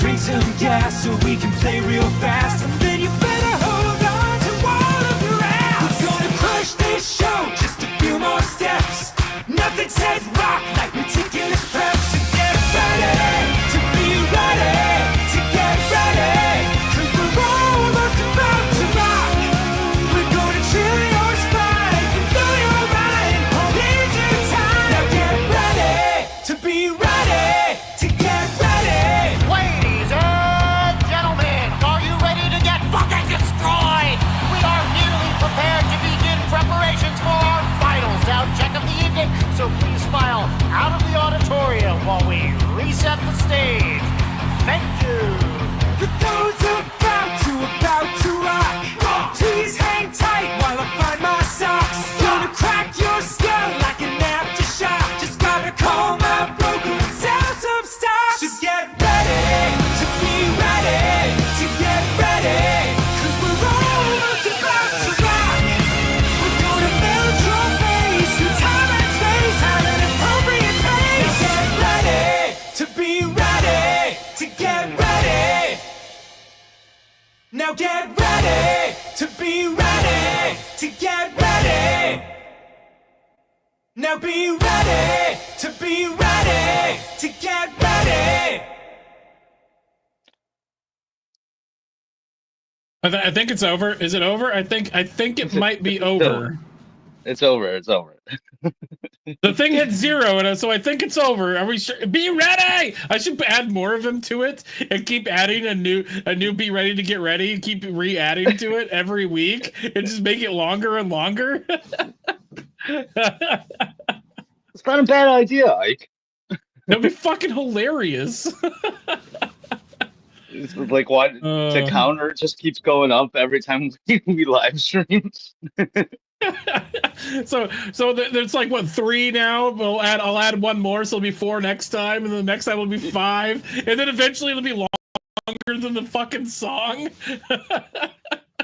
drink some gas so we can play real fast. And then you better hold on to all of your ass. We're gonna crush this show, just a few more steps. Nothing says rock like meticulous prep. So get ready to be ready, to get ready, 'cause we're almost about to rock. We're gonna chill your spine and blow your mind all into time. Now get ready to be ready, to get ready. Ladies and gentlemen, are you ready to get fucking destroyed? We are nearly prepared to begin preparations for our final sound check of the evening, so please file out of the auditorium while we reset the stage. Thank you. For those about to rock, please hang tight while I find my socks. Gonna crack your skull like an aftershock. Just gotta call my broker and sell some stocks. So get ready to be ready, to get ready, 'cause we're almost about to rock. We're gonna melt your face through time and space at an appropriate pace. Now get ready to be ready, to get ready. Now get ready to be ready, to get ready. Now be ready to be ready, to get ready. I think it's over. Is it over? I think it might be over. It's over. It's over. The thing hit 0, and so I think it's over. Are we sure? Be ready! I should add more of them to it and keep adding a new be ready to get ready. Keep re-adding to it every week and just make it longer and longer. It's not a bad idea, Ike. That'd be fucking hilarious. It's like what the counter just keeps going up every time we live stream. so there's like what 3 now. I'll add one more, so it'll be 4 next time, and the next time it'll be 5, and then eventually it'll be longer than the fucking song.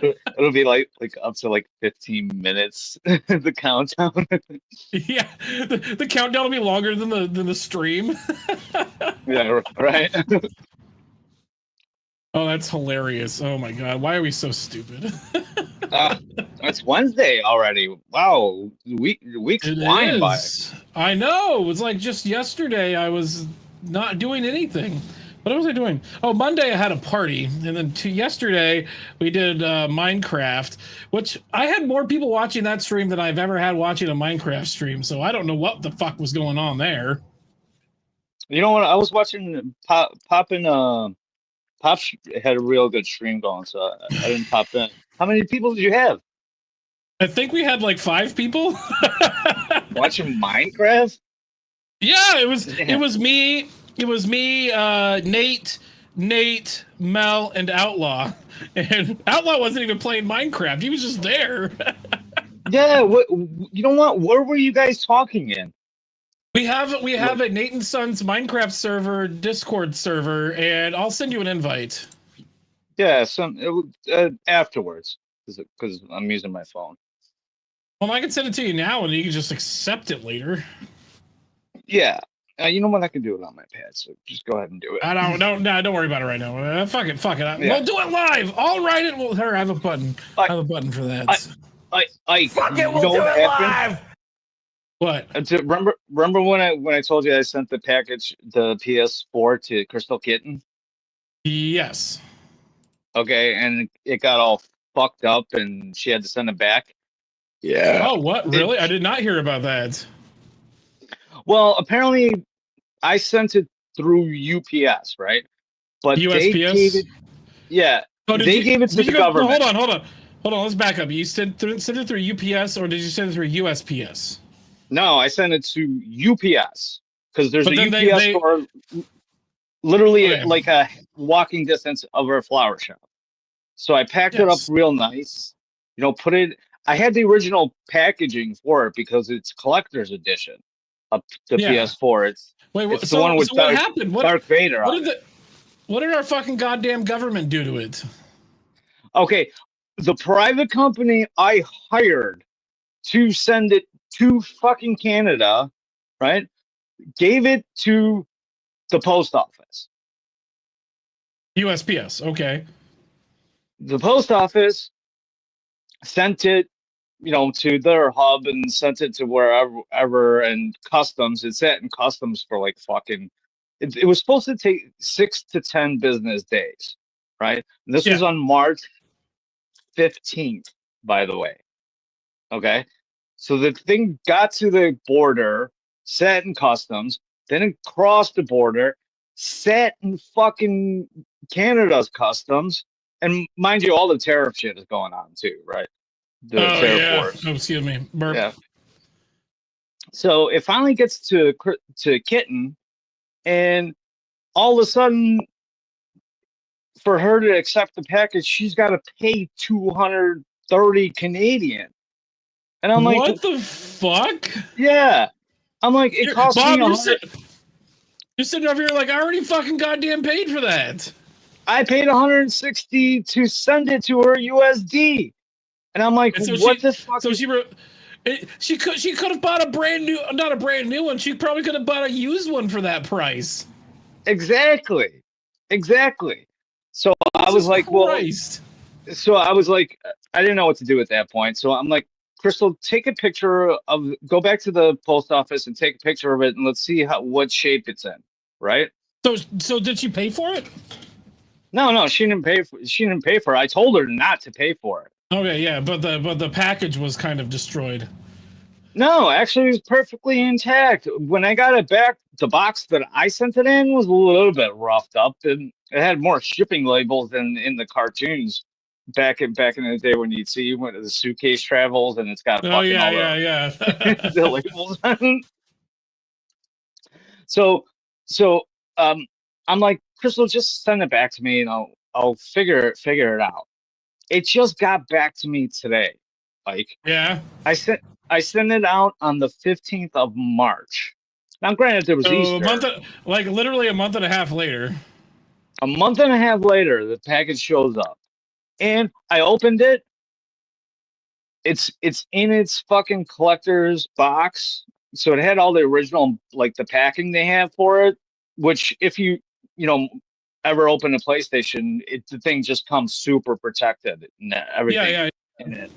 It'll be like up to like 15 minutes. The countdown. Yeah, the countdown will be longer than the stream. Yeah, right. Oh, that's hilarious. Oh my god, why are we so stupid? It's Wednesday already. Wow, week's flying by. I know. It was like just yesterday I was not doing anything. What was I doing? Oh, Monday I had a party, and then yesterday we did Minecraft, which I had more people watching that stream than I've ever had watching a Minecraft stream. So I don't know what the fuck was going on there. You know what? I was watching Pop had a real good stream going, so I didn't pop in. How many people did you have? I think we had like 5 people watching Minecraft. Yeah, it was me. It was me, Nate, Mel, and Outlaw. And Outlaw wasn't even playing Minecraft. He was just there. Yeah, you know what? Where were you guys talking in? We have a Nate and Sons Minecraft server, Discord server, and I'll send you an invite. Yeah, afterwards, because I'm using my phone. Well, I can send it to you now, and you can just accept it later. Yeah. You know what? I can do it on my pad, so just go ahead and do it. Don't worry about it right now. Fuck it. Yeah. We'll do it live. I'll write it. We'll have a button. I have a button for that. Fuck it. We'll do it live. What? Remember when I told you I sent the package, the PS4 to Crystal Kitten? Yes. Okay, and it got all fucked up, and she had to send it back. Yeah. Oh, what? Really? I did not hear about that. Well, apparently, I sent it through UPS, right? But USPS? they gave it. Yeah. They gave it to the government. Hold on. Let's back up. You sent it through UPS, or did you send it through USPS? No, I sent it to UPS because there's a UPS store literally like a walking distance of our flower shop. So I packed it up real nice. You know, put it. I had the original packaging for it because it's collector's edition of the PS4. It's the one with what happened? Darth Vader. What did our fucking goddamn government do to it? Okay, the private company I hired to send it to fucking Canada, right? Gave it to the post office. USPS. Okay. The post office sent it, to their hub and sent it to wherever, and customs. It sat in customs for like fucking. It was supposed to take 6 to 10 business days, right? And this was Yeah. on March 15th, by the way. Okay. So the thing got to the border, sat in customs, then it crossed the border, sat in fucking Canada's customs. And mind you, all the tariff shit is going on too, right? The Oh tariff yeah. wars. Oh, excuse me. Burp. Yeah. So it finally gets to Kitten, and all of a sudden, for her to accept the package, she's got to pay 230 Canadian. And I'm like, What the fuck? yeah. I'm like, it cost Bob, me 100. You're sitting over here like, I already fucking goddamn paid for that. I paid 160 to send it to her USD. And I'm like, So what the fuck? So she could have bought not a brand new one. She probably could have bought a used one for that price. Exactly. So I was like, Christ. so I was like, I didn't know what to do at that point. So I'm like, Crystal, take a picture go back to the post office and take a picture of it, and let's see what shape it's in. Right. So did she pay for it? No, she didn't pay for it. I told her not to pay for it. Okay, yeah, but the package was kind of destroyed. No, actually, it was perfectly intact. When I got it back, the box that I sent it in was a little bit roughed up, and it had more shipping labels than in the cartoons back in the day when you'd see when the suitcase travels and it's got Oh fucking all yeah. the labels on it. So I'm like, Crystal, just send it back to me and I'll figure it out. It just got back to me today. Like, yeah. I sent it out on the 15th of March. Now, granted, there was Easter. Literally a month and a half later. A month and a half later, the package shows up, and I opened it. It's in its fucking collector's box, so it had all the original, like the packing they have for it. Which, if you ever open a PlayStation, the thing just comes super protected and everything in it.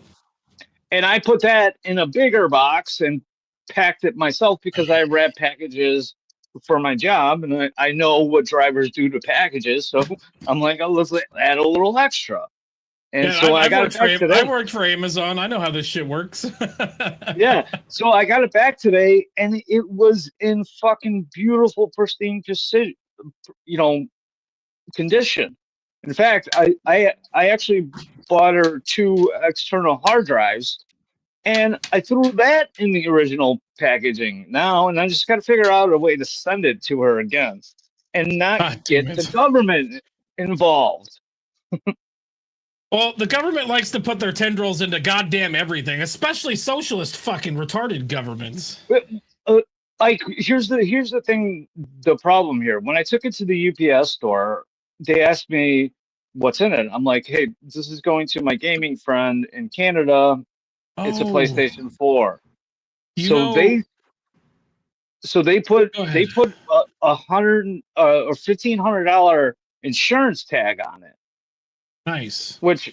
And I put that in a bigger box and packed it myself because I wrap packages for my job, and I know what drivers do to packages. So I'm like, oh, let's add a little extra. And so I got it back today. I worked for Amazon. I know how this shit works. Yeah. So I got it back today, and it was in fucking beautiful, pristine, condition. In fact, I actually bought her 2 external hard drives, and I threw that in the original packaging now, and I just got to figure out a way to send it to her again and not get the government involved. Well, the government likes to put their tendrils into goddamn everything, especially socialist fucking retarded governments. Like, here's the thing, the problem here. When I took it to the UPS store, they asked me what's in it. I'm like, hey, this is going to my gaming friend in Canada. It's a PlayStation 4. They put $100 or $1,500 insurance tag on it. Nice. Which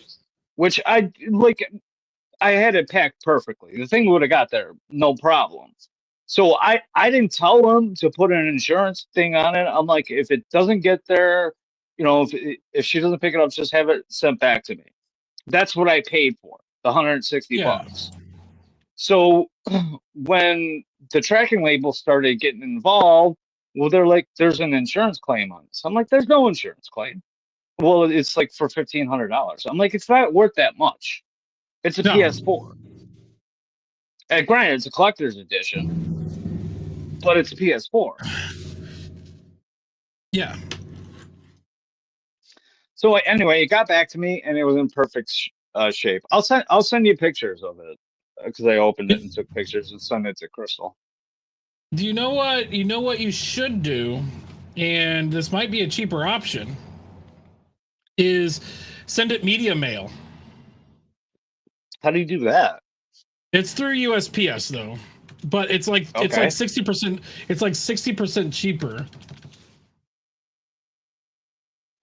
I like. I had it packed perfectly. The thing would have got there, no problem. So I didn't tell them to put an insurance thing on it. I'm like, if it doesn't get there, if she doesn't pick it up, just have it sent back to me. That's what I paid for, the $160. So when the tracking label started getting involved, well, they're like, there's an insurance claim on this. I'm like, there's no insurance claim. Well, it's like for $1,500. I'm like, it's not worth that much. It's a PS4. And granted, it's a collector's edition, but it's a PS4. Yeah. So anyway, it got back to me, and it was in perfect shape. I'll send you pictures of it because I opened it and took pictures and sent it to Crystal. Do you know what? You know what you should do, and this might be a cheaper option. Is send it media mail. How do you do that? It's through USPS though, but it's like 60%. It's like 60% cheaper.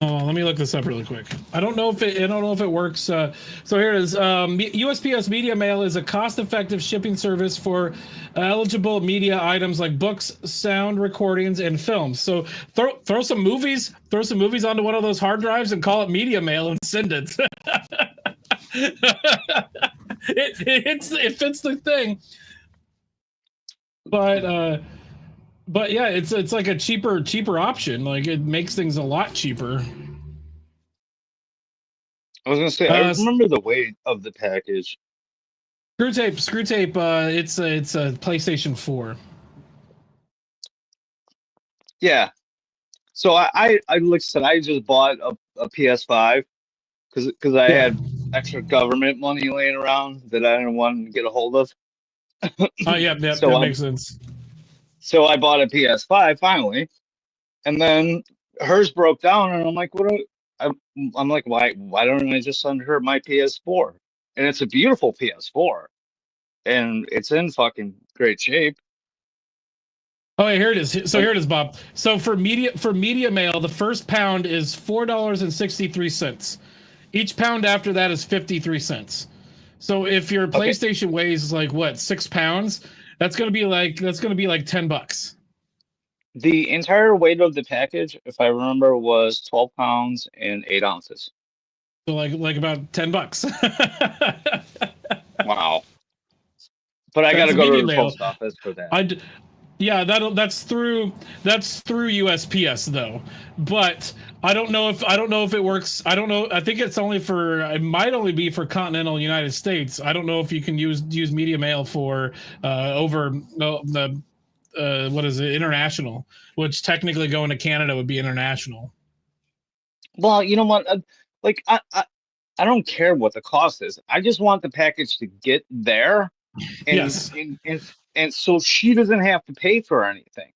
Oh, let me look this up really quick. I don't know if it works. So here it is. USPS Media Mail is a cost-effective shipping service for eligible media items like books, sound recordings, and films. So throw some movies onto one of those hard drives and call it Media Mail and send it. it fits the thing. But yeah, it's like a cheaper option. Like it makes things a lot cheaper. I was gonna say I remember the weight of the package. Screw tape. It's a PlayStation 4. Yeah. So like I said, I just bought a PS5 because I had extra government money laying around that I didn't want to get a hold of. Oh yeah, that makes sense. So I bought a PS5 finally, and then hers broke down, and I'm like, I'm like, why don't I just send her my PS4? And it's a beautiful PS4, and it's in fucking great shape. Oh, here it is. So here it is, Bob. So for media mail, the first pound is $4.63. Each pound after that is 53 cents. So if your PlayStation weighs like what 6 pounds, that's gonna be like $10. The entire weight of the package, if I remember, was 12 pounds and 8 ounces. So like about $10. Wow. But I got to go to the post office for that. Yeah, that's through USPS though. But I don't know if it works. I don't know. I think it might only be for continental United States. I don't know if you can use media mail for what is it, international, which technically going to Canada would be international. Well, you know what? Like I don't care what the cost is. I just want the package to get there, and yes. and so she doesn't have to pay for anything.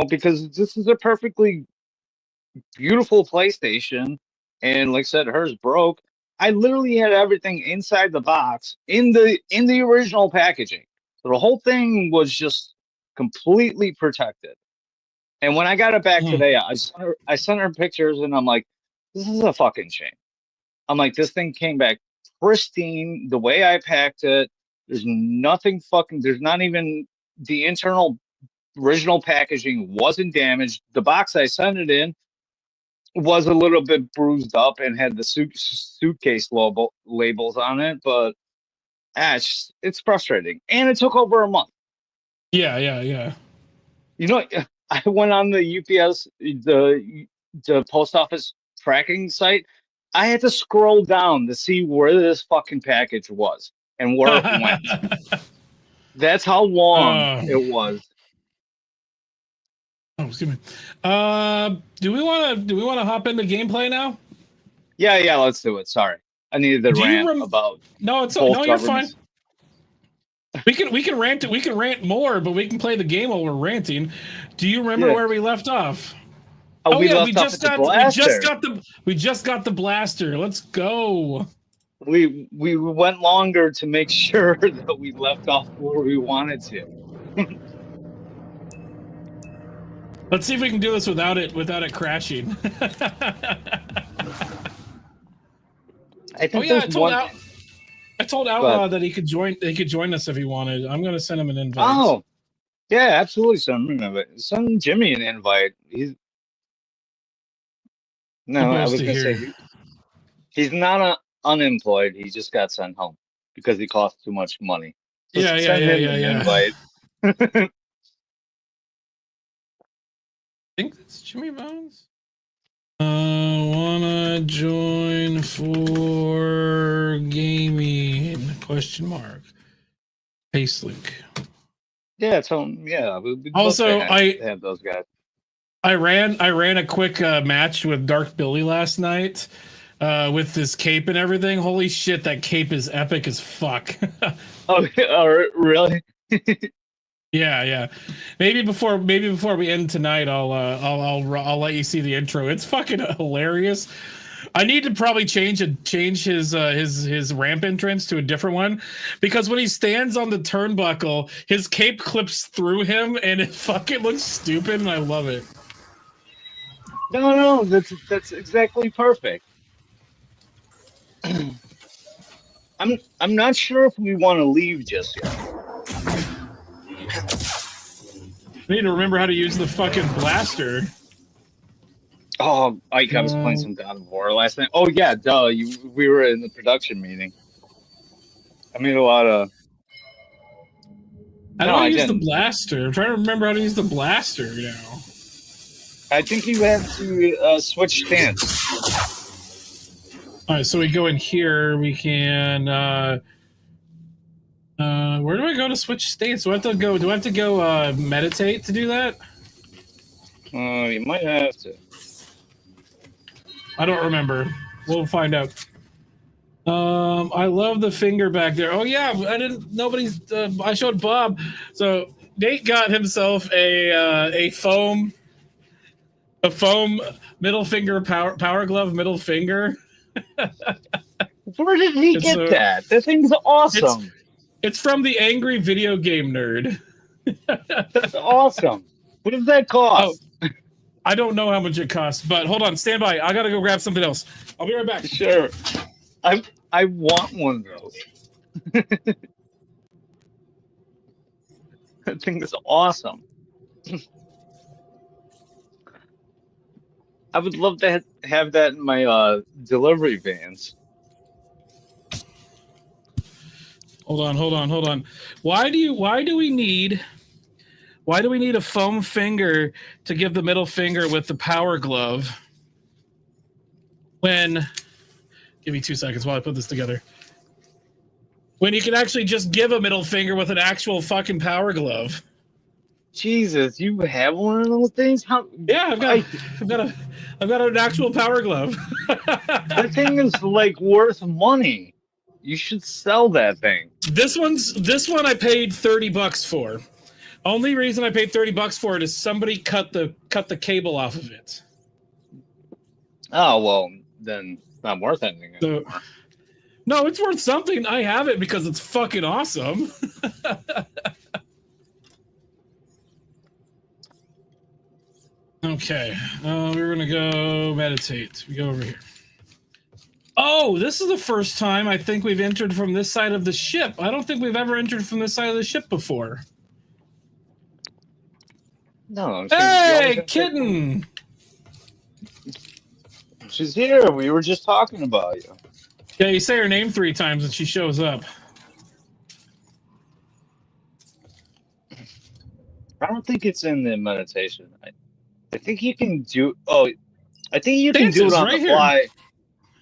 Because this is a perfectly beautiful PlayStation, and like I said, hers broke. I literally had everything inside the box in the original packaging. So the whole thing was just completely protected. And when I got it back today, I sent her pictures, and I'm like, this is a fucking shame. I'm like, this thing came back pristine the way I packed it. There's not even the internal original packaging wasn't damaged. The box I sent it in was a little bit bruised up and had the suitcase labels on it, but it's frustrating. And it took over a month. Yeah. I went on the UPS, the post office tracking site. I had to scroll down to see where this fucking package was and where it went. That's how long it was. Oh, excuse me. Do we want to hop into gameplay now? Yeah, let's do it. Sorry, I needed to rant about. No, you're fine. We can rant more, but we can play the game while we're ranting. Do you remember where we left off? We just got the blaster. Let's go. We went longer to make sure that we left off where we wanted to. Let's see if we can do this without it crashing. I told Outlaw that he could join us if he wanted. I'm gonna send him an invite. Oh, yeah, absolutely. Send Jimmy an invite. I was gonna say he's not unemployed. He just got sent home because he cost too much money. So yeah. Invite. I think that's Jimmy Bones. Wanna join for gaming? ? Paste link. Yeah, we'd also, I have those guys. I ran a quick match with Dark Billy last night with this cape and everything. Holy shit, that cape is epic as fuck. Oh, really? Yeah. Maybe before we end tonight, I'll let you see the intro. It's fucking hilarious. I need to probably change his ramp entrance to a different one, because when he stands on the turnbuckle, his cape clips through him and it fucking looks stupid, and I love it. No, that's exactly perfect. I'm not sure if we want to leave just yet. We need to remember how to use the fucking blaster. Oh, Ike, I was playing some God of War last night. Oh yeah, duh. We were in the production meeting. I made a lot of. How do No, I I use the didn't. blaster? I'm trying to remember how to use the blaster now. I think you have to switch stance. All right, so we go in here. We can. Where do I go to switch states? Do I have to go? Do I have to go meditate to do that? You might have to. I don't remember. We'll find out. I love the finger back there. Oh yeah, I didn't. Nobody's. I showed Bob. So Nate got himself a foam middle finger power glove middle finger. Where did he get that? That thing's awesome. It's from the Angry Video Game Nerd. That's awesome. What does that cost? Oh, I don't know how much it costs, but hold on, stand by. I gotta go grab something else. I'll be right back. Sure. I want one of those. That thing is awesome. I would love to have that in my delivery vans. Hold on. Why do we need a foam finger to give the middle finger with the power glove? Give me 2 seconds while I put this together. When you can actually just give a middle finger with an actual fucking power glove. Jesus, you have one of those things? How? Yeah, I've got an actual power glove. That thing is like worth money. You should sell that thing. This one I paid $30 for. Only reason I paid $30 for it is somebody cut the cable off of it. Oh well, then it's not worth anything anymore. No, it's worth something. I have it because it's fucking awesome. Okay, we're gonna go meditate. We go over here. Oh, this is the first time I think we've entered from this side of the ship. I don't think we've ever entered from this side of the ship before. No. Hey, kitten! She's here. We were just talking about you. Yeah, you say her name 3 times and she shows up. I don't think it's in the meditation. I think you can do. Oh, I think you can do it on the fly. Here.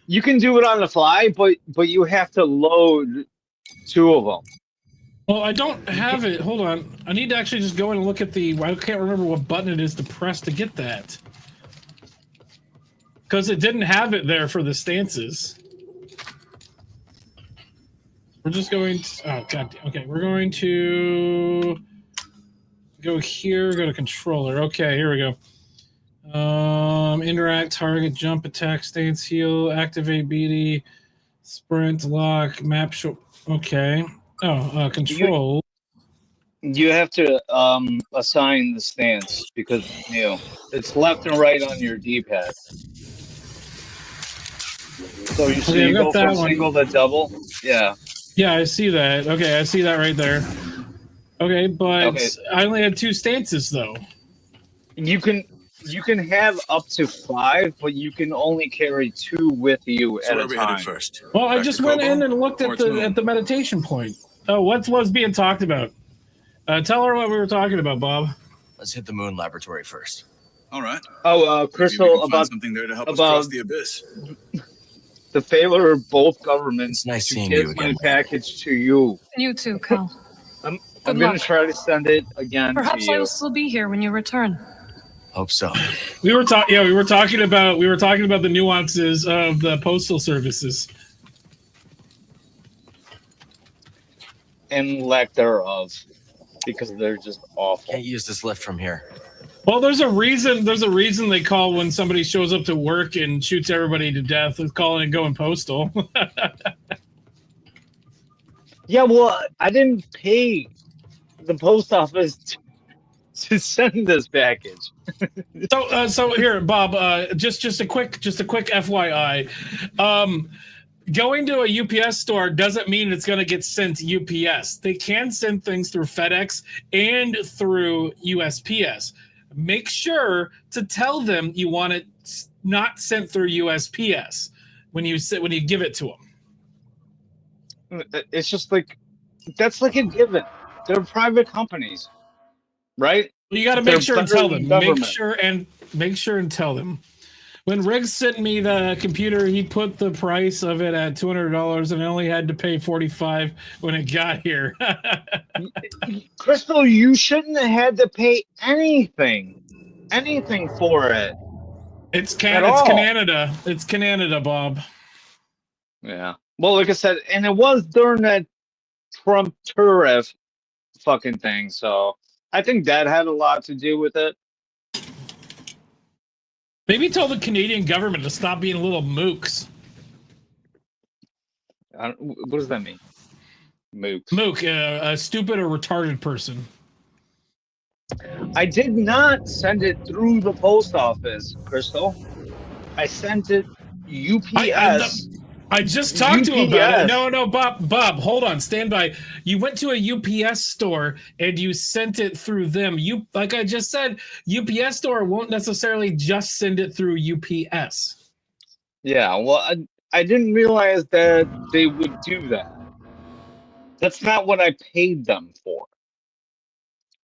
You can do it on the fly, but you have to load 2 of them. Well, I don't have it. Hold on. I need to actually just go in and look at the. I can't remember what button it is to press to get that. Because it didn't have it there for the stances. We're just going to. Oh, God. Okay, we're going to go here, go to controller. Okay, here we go. Interact, target, jump, attack, stance, heal, activate, BD, sprint, lock, map, show. Okay. Oh, control. You have to assign the stance because it's left and right on your D-pad. So you go from single to double. Yeah. Yeah, I see that. Okay, I see that right there. Okay, but I only had 2 stances though. You can have up to 5, but you can only carry 2 with you at a time. First? Well, I just went in and looked at the meditation point. Oh, what was being talked about? Tell her what we were talking about, Bob. Let's hit the moon laboratory first. All right. Oh, Crystal, about something there to help us cross the abyss. The failure of both governments. It's nice to seeing get you again. My package to you. You too, Cal. I'm going to try to send it again. Perhaps to you. I will still be here when you return. Hope so. We were talking about the nuances of the postal services and lack thereof, because they're just awful. Can't use this lift from here. Well, there's a reason they call when somebody shows up to work and shoots everybody to death. It's calling it going postal. Yeah, well, I didn't pay the post office to send this package. So here, Bob. Just a quick FYI. Going to a UPS store doesn't mean it's going to get sent UPS. They can send things through FedEx and through USPS. Make sure to tell them you want it not sent through USPS when you give it to them. It's just like that's like a given. They're private companies, right? Well, you got to make sure and tell them. Make sure and tell them. When Riggs sent me the computer, he put the price of it at $200, and I only had to pay $45 when it got here. Crystal, you shouldn't have had to pay anything for it. It's Canada. It's Canada, Bob. Yeah. Well, like I said, and it was during that Trump tariff fucking thing, so I think that had a lot to do with it. Maybe tell the Canadian government to stop being little mooks. What does that mean? Mooks. Mook, a stupid or retarded person. I did not send it through the post office, Crystal. I sent it UPS. I just talked to him about it. No, Bob, hold on, stand by. You went to a UPS store and you sent it through them. Like I just said, UPS store won't necessarily just send it through UPS. Yeah, well, I didn't realize that they would do that. That's not what I paid them for.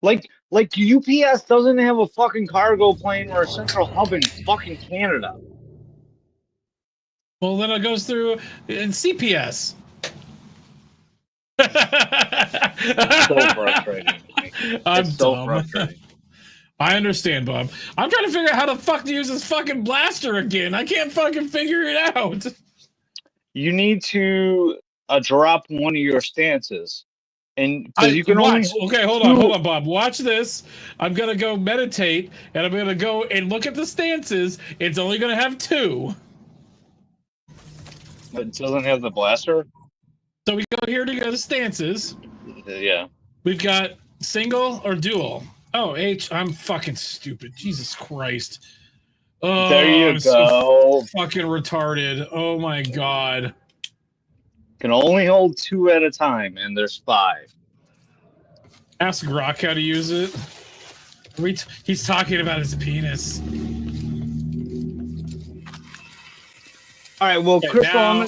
Like UPS doesn't have a fucking cargo plane or a central hub in fucking Canada. Well, then it goes through CPS. It's so frustrating. It's so frustrating. I understand, Bob. I'm trying to figure out how the fuck to use this fucking blaster again. I can't fucking figure it out. You need to drop one of your stances. And you can watch. only Okay, hold on, Bob. Watch this. I'm gonna go meditate, and I'm gonna go and look at the stances. It's only gonna have 2. It doesn't have the blaster. So we go here to go to stances. Yeah. We've got single or dual. Oh, H. I'm fucking stupid. Jesus Christ. Oh, there you I'm go. So fucking retarded. Oh my god. Can only hold 2 at a time, and there's 5. Ask Grok how to use it. He's talking about his penis. All right, well, okay, Crystal, now,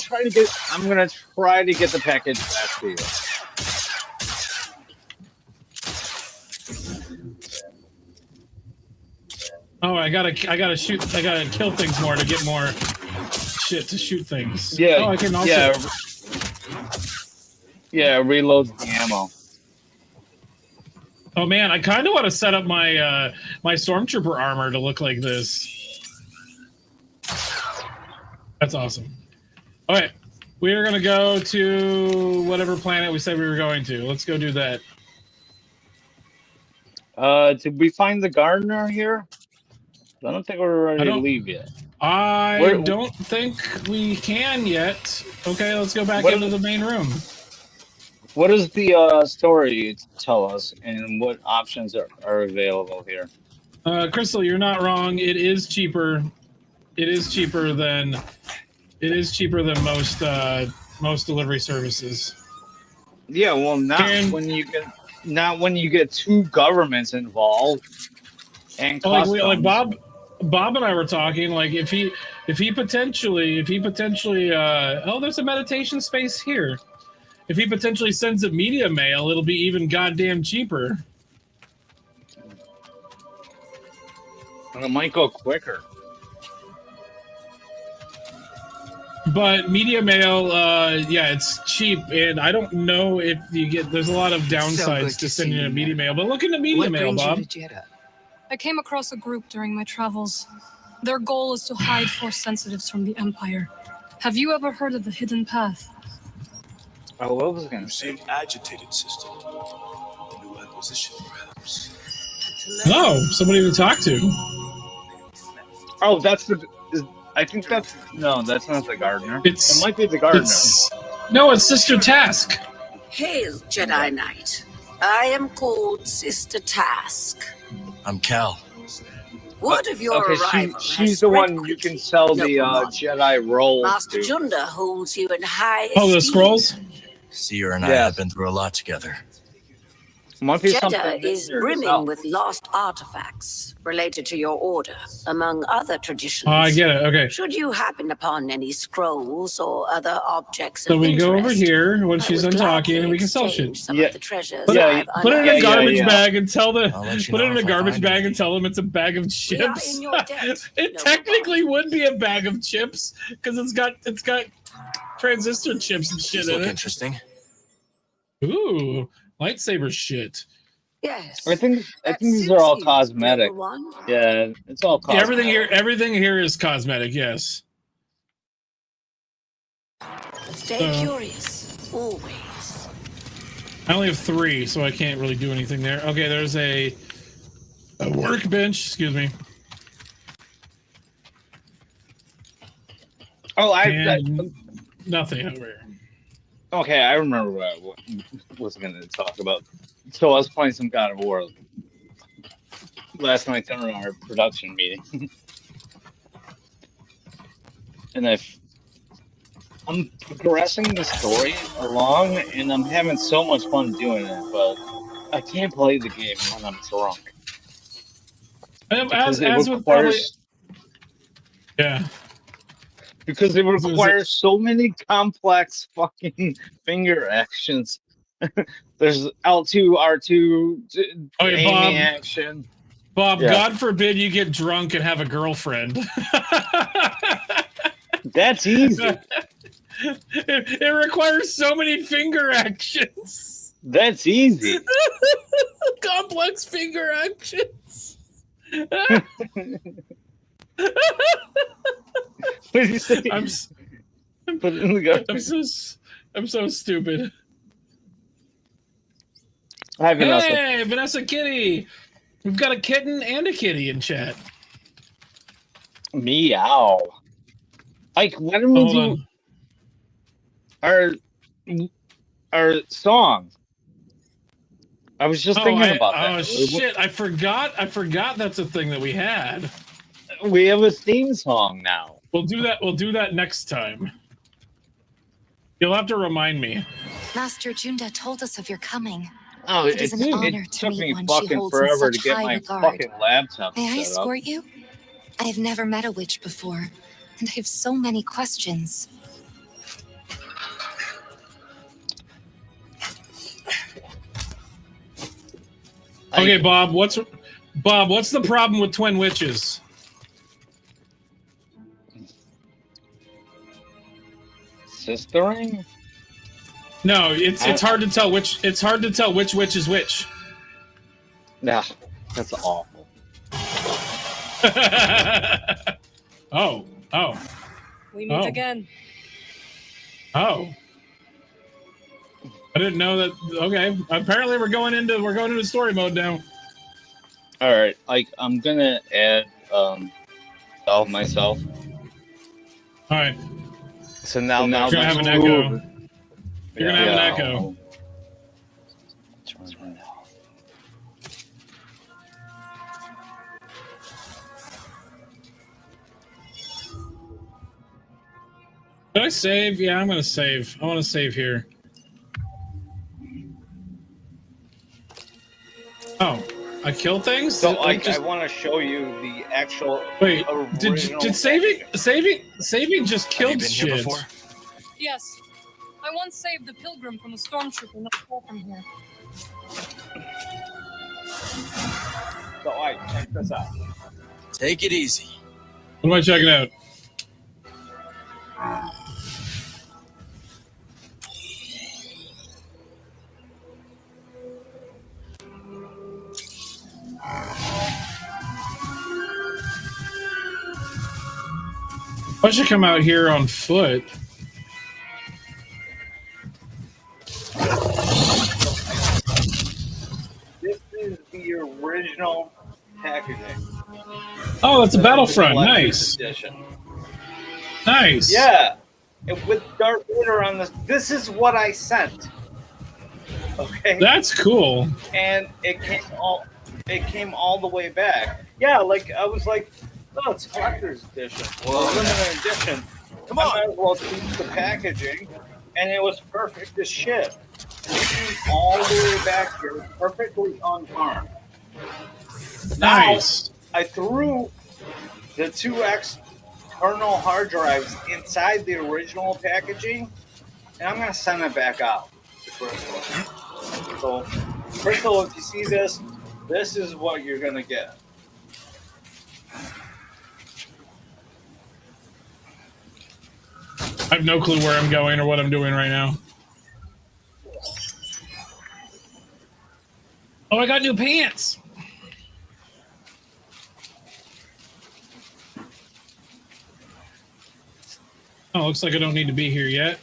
I'm gonna try to get the package back to you. Oh, I gotta kill things more to get more shit to shoot things. Yeah. Oh, I can also. Yeah, reloads the ammo. Oh man, I kind of want to set up my my stormtrooper armor to look like this. That's awesome. All right, we are gonna go to whatever planet we said we were going to. Let's go do that. Did we find the gardener here? I don't think we're ready to leave yet. I don't think we can yet. Okay, let's go back into the main room. What does the story tell us, and what options are available here? Crystal, you're not wrong. It is cheaper. It is cheaper than most delivery services. Yeah, well, not when you get 2 governments involved and customs. Like Bob and I were talking. Like if he potentially oh, there's a meditation space here. If he potentially sends a media mail, it'll be even goddamn cheaper. And it might go quicker. But media mail, yeah, it's cheap, and I don't know if you get. There's a lot of downsides to sending a media mail. But look into media mail, Bob. I came across a group during my travels. Their goal is to hide force sensitives from the Empire. Have you ever heard of the Hidden Path? Oh, what was I going to say? Same agitated system. A new acquisition, perhaps. No, somebody to talk to. Oh, I think that's not the gardener. It might be the gardener. No, it's Sister Task. Hail, Jedi Knight. I am called Sister Task. I'm Cal. Word of your arrival she's has the spread one you quickly, can sell the Nobleman. Jedi roll Master to. Junda holds you in high Oh, the esteem. scrolls? Seer and I Yes. have been through a lot together. Might be Jeddah something is there to brimming sell. with lost artifacts related to your order, among other traditions. Oh, I get it. Okay. Should you happen upon any scrolls or other objects So of we go over interest, here when I she's would done talking, and gladly we can sell shit. exchange some Yeah. of the treasures Put, I've put it in a unearthed. garbage yeah. bag and tell the. I'll let you Put it know in a if I garbage find bag anything. and tell them it's a bag of We are chips. in your debt, It Nobleman. technically would be a bag of chips because it's got transistor chips and shit These in look it. interesting. Ooh, lightsaber shit. Yes. I think That these are all suits you, cosmetic. noble one. Yeah, it's all Yeah, cosmetic. everything here is cosmetic. Yes. Stay curious, always. I only have 3, so I can't really do anything there. Okay, there's a workbench. Excuse me. Oh, And nothing over here. okay. I remember what I was going to talk about. So I was playing some God of War last night during our production meeting, and I'm progressing the story along, and I'm having so much fun doing it. But I can't play the game when I'm drunk because it requires because it requires so many complex fucking finger actions. There's L2, R2, aiming action. Bob, God forbid you get drunk and have a girlfriend. That's easy. It requires so many finger actions. That's easy. Complex finger actions. What did you say? Put it in the garbage. I'm so stupid. Hi, Vanessa. Hey, Vanessa Kitty. We've got a kitten and a kitty in chat. Meow. Like, when we do our song? I was just thinking about that. Oh shit! I forgot that's a thing that we had. We have a theme song now. We'll do that next time. You'll have to remind me. Master Junda told us of your coming. Oh, it is an honor it to took meet me one she fucking holds forever in to such get high my regard. fucking laptop May I set up. escort you? I have never met a witch before, and I have so many questions. Okay, Bob. What's the problem with twin witches? Sistering? No, it's hard to tell which witch is which. Nah, that's awful. Oh. We meet again. Oh. I didn't know that. Okay, apparently we're going into story mode now. All right, I'm gonna add solve myself. All right. So now you're gonna have an echo. You're gonna have an echo. Did I save? Yeah, I'm gonna save. I want to save here. Oh, I kill things. So I want to show you the actual. Wait, did saving just killed shit? Yes. I once saved the pilgrim from a stormtrooper not far from here. So check this out. Take it easy. What am I checking out? I should come out here on foot. This is the original packaging. Oh, that's a Battlefront. Nice. Edition. Nice. Yeah, and with Darth Vader on this. This is what I sent. Okay. That's cool. And it came all. it came all the way back. Yeah, like I was like, oh, it's collector's edition, limited edition. Come I on. might as well keep the packaging, and it was perfect as shit. It came all the way back here, perfectly unharmed. Nice. Now, I threw the 2X external hard drives inside the original packaging, and I'm gonna send it back out to Crystal. So, Crystal, if you see this, this is what you're gonna get. I have no clue where I'm going or what I'm doing right now. Oh, I got new pants. Oh, looks like I don't need to be here yet.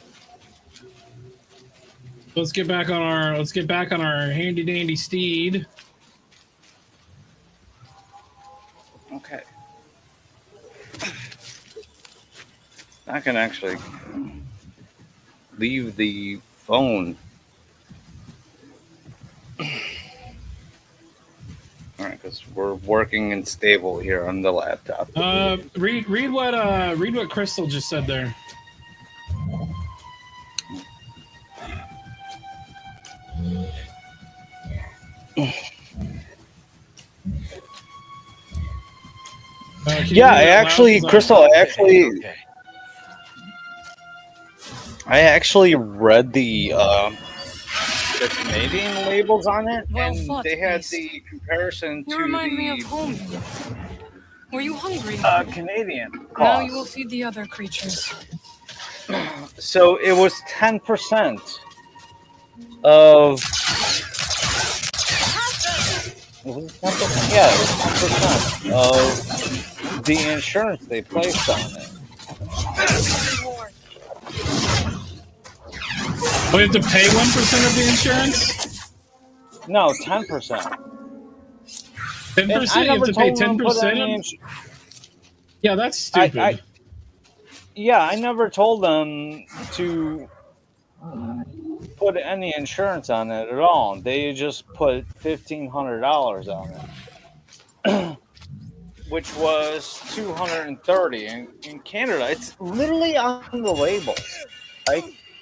Let's get back on our handy dandy steed. Okay. I can actually leave the phone. All right, because we're working and stable here on the laptop. Read what Crystal just said there. Yeah, I actually, Crystal, I actually read the Canadian labels on it, Well and thought, they had Beast. the comparison You to remind me of the home. Were you hungry? Canadian Now you will cost. feed the other creatures. So it was 10% of. Was it 10%? Yeah, it was 10% of the insurance they placed on it. We have to pay 1% of the insurance? No, 10%. 10%? You have to pay 10%? Yeah, that's stupid. I never told them to put any insurance on it at all. They just put $1,500 on it, which was $230 in Canada. It's literally on the label.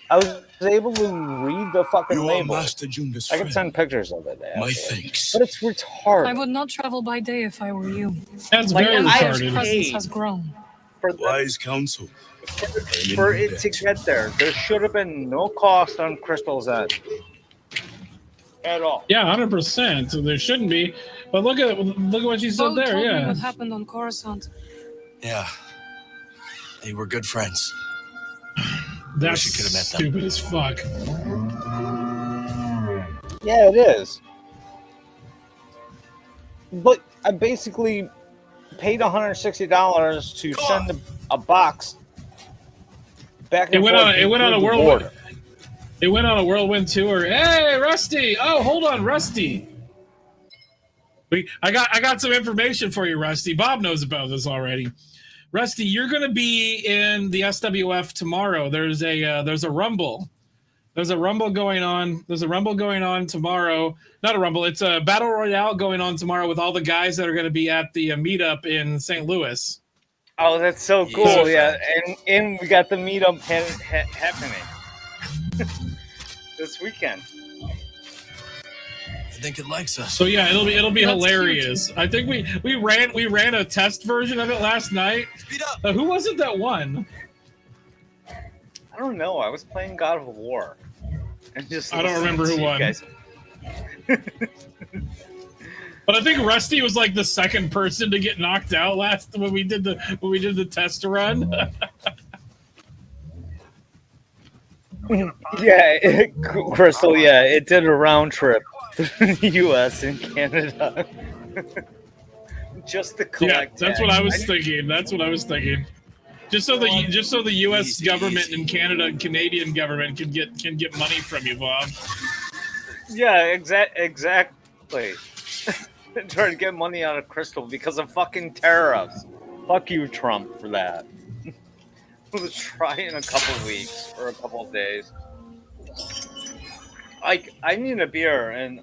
I was able to read the fucking You are label. Master Junda's I can friend. send pictures of it. My Actually. thanks. But it's retarded. I would not travel by day if I were you. That's Like, very I Empire's retarded. presence has grown. For them, Wise counsel. for it to get there, there should have been no cost on Crystal's end at all. Yeah, 100%. So there shouldn't be. But look at what you said Bo there. told me Yeah. what happened on Coruscant. Yeah. They were good friends. That's you could have met them. stupid as fuck. Yeah, it is. But I basically paid $160 to send a box back and forth. It went on a whirlwind. It went on a whirlwind tour. Hey, Rusty! Oh, hold on, Rusty. I got some information for you, Rusty. Bob knows about this already. Rusty, you're going to be in the SWF tomorrow. There's a rumble. There's a rumble going on. There's a rumble going on tomorrow. Not a rumble. It's a battle royale going on tomorrow with all the guys that are going to be at the meetup in St. Louis. Oh, that's so cool! Yeah, and we got the meetup happening this weekend. I think it likes us. So yeah, it'll be That's hilarious. I think we ran a test version of it last night. Speed up. Who was it that won? I don't know. I was playing God of War, and just I don't remember who won. Guys. But I think Rusty was like the second person to get knocked out when we did the test run. Yeah, Crystal. Yeah, it did a round trip through the U.S. and Canada just to collect. Yeah, that's what I was thinking. That's what I was thinking. Just so the U.S. government and Canadian government can get money from you, Bob. Yeah, exactly. Trying to get money out of Crystal because of fucking tariffs. Fuck you, Trump, for that. We'll try in a couple weeks or a couple of days. I need a beer, and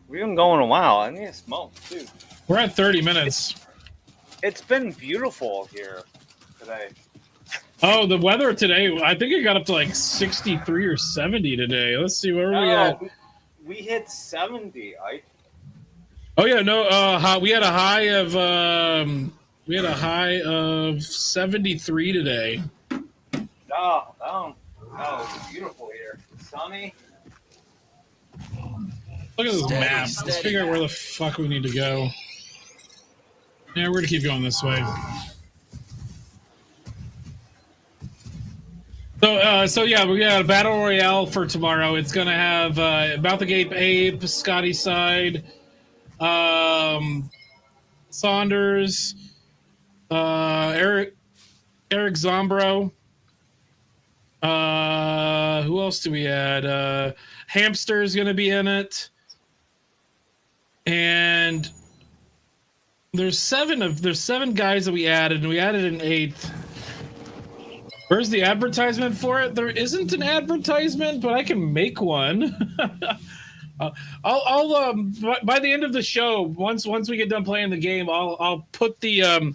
We've been going a while. I need to smoke too. We're at 30 minutes. It's been beautiful here today. Oh, the weather today, I think it got up to like 63 or 70 today. Let's see, where are we at? We hit 70, Ike. Oh yeah, no, we had a high of 73 today. Oh, it's beautiful here. Sunny. Look at this map. Let's figure out where the fuck we need to go. Yeah, we're gonna keep going this way. So yeah, we got a battle royale for tomorrow. It's gonna have About the Gape Ape, Scotty Side, Saunders, Eric Zombro. Who else do we add? Hamster's gonna be in it, and there's seven guys that we added, and we added an eighth. Where's the advertisement for it? There isn't an advertisement, but I can make one. I'll by the end of the show, once we get done playing the game, I'll put the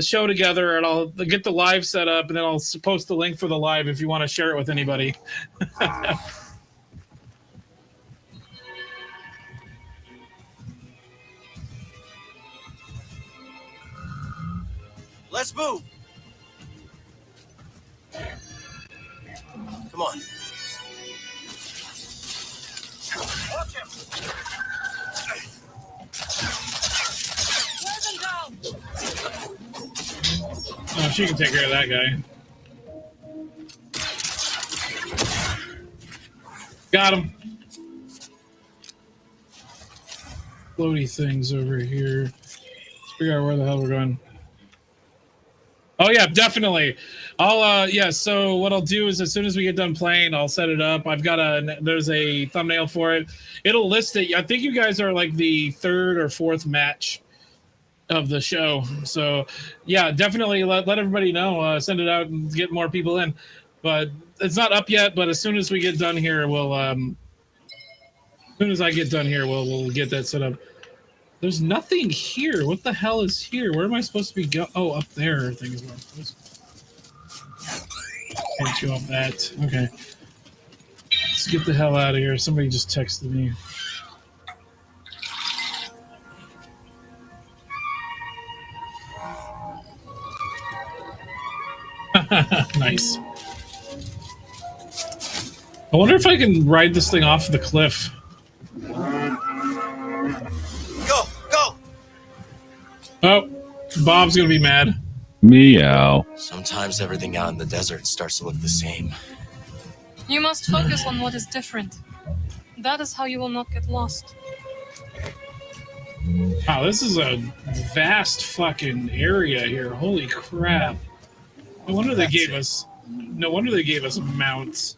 show together, and I'll get the live set up, and then I'll post the link for the live if you want to share it with anybody. Let's move. Come on. Watch him. Oh, she can take care of that guy. Got him. Floaty things over here. Let's figure out where the hell we're going. Oh yeah, definitely. I'll so what I'll do is as soon as we get done playing, I'll set it up. I've got there's a thumbnail for it. It'll list it. I think you guys are like the third or fourth match of the show. So yeah, definitely let everybody know. Send it out and get more people in. But it's not up yet, but as soon as we get done here, we'll as soon as I get done here, we'll get that set up. There's nothing here. What the hell is here? Where am I supposed to be go? Oh, up there. I think is where I'm supposed to. Can't show up that. Okay. Let's get the hell out of here. Somebody just texted me. Nice. I wonder if I can ride this thing off the cliff. Go! Oh, Bob's gonna be mad. Meow. Sometimes everything out in the desert starts to look the same. You must focus on what is different. That is how you will not get lost. Wow, this is a vast fucking area here. Holy crap. No wonder they gave us mounts.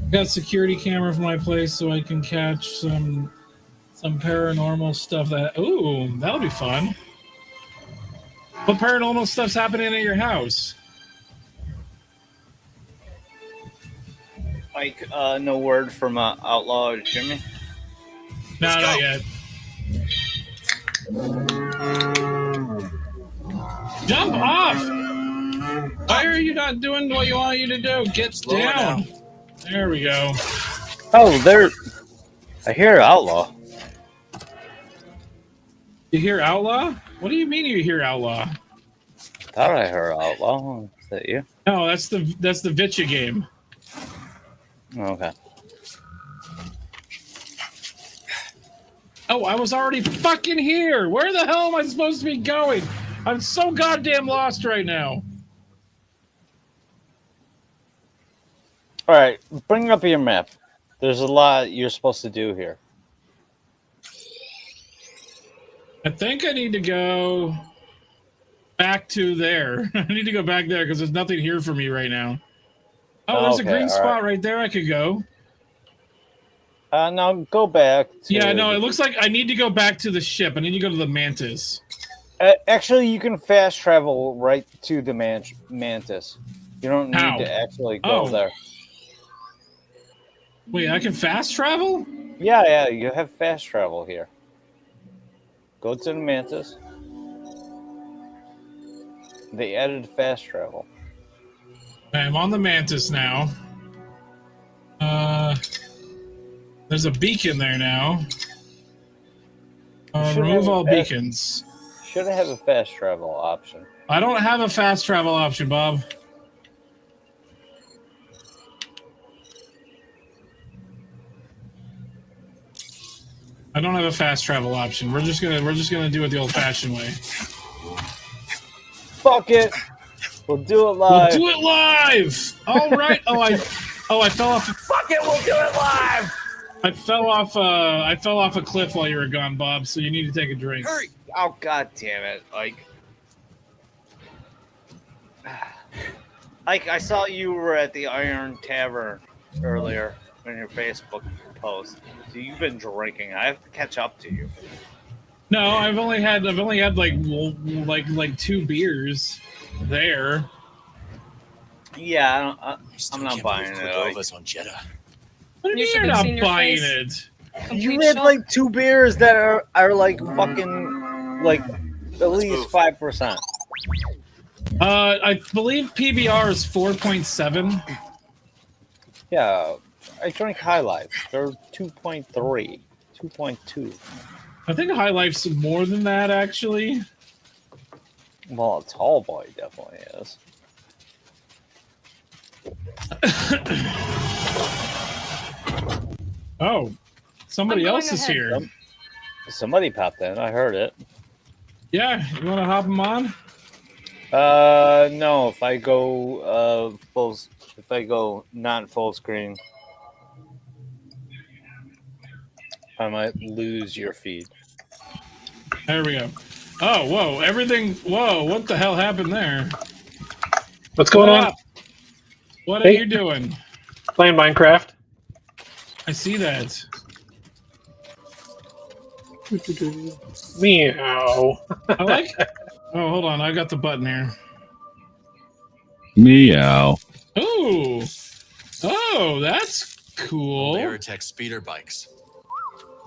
Got a security camera for my place so I can catch some paranormal stuff that'll be fun. What paranormal stuff's happening at your house? Like, no word from Outlaw Jimmy? No, not yet. Jump off! Why are you not doing what you want you to do? Get down. There we go. Oh, I hear Outlaw. You hear Outlaw? What do you mean you hear Outlaw? Thought I heard Outlaw. Is that you? No, that's the Vitcha game. Okay. Oh, I was already fucking here. Where the hell am I supposed to be going? I'm so goddamn lost right now. All right, bring up your map. There's a lot you're supposed to do here. I think I need to go back to there. I need to go back there because there's nothing here for me right now. Oh, there's a green spot right there I could go. Now go back. Yeah, no, it looks like I need to go back to the ship. I need to go to the Mantis. Actually, you can fast travel right to the Mantis. You don't need to actually go there. Wait, I can fast travel? Yeah, you have fast travel here. Go to the Mantis. They added fast travel. I'm on the Mantis now. There's a beacon there now. Remove all beacons. Should have a fast travel option. I don't have a fast travel option, Bob. I don't have a fast travel option. We're just gonna do it the old-fashioned way. Fuck it. We'll do it live. We'll do it live. All right. I fell off. Fuck it. We'll do it live. I fell off a cliff while you were gone, Bob. So you need to take a drink. Hurry. Oh, god damn it. Like I saw you were at the Iron Tavern earlier in your Facebook post. So you've been drinking. I have to catch up to you. No, I've only had like 2 beers there. Yeah, I'm not buying it. On Jedi. What do you mean you're not buying it? You had like 2 beers that are like fucking like at least 5%. I believe PBR is 4.7. Yeah, I drink High Life. They're 2.3, 2.2. I think High Life's more than that, actually. Well, a tall boy definitely is. Oh, somebody else is here. Somebody popped in. I heard it. Yeah, you want to hop him on? No. If I go not full screen, I might lose your feed. There we go. Oh, whoa! Everything. Whoa! What the hell happened there? What's going on? What are you doing? Playing Minecraft. I see that. Meow. I like. Oh, hold on. I got the button here. Meow. Oh. Oh, that's cool. Veritech speeder bikes.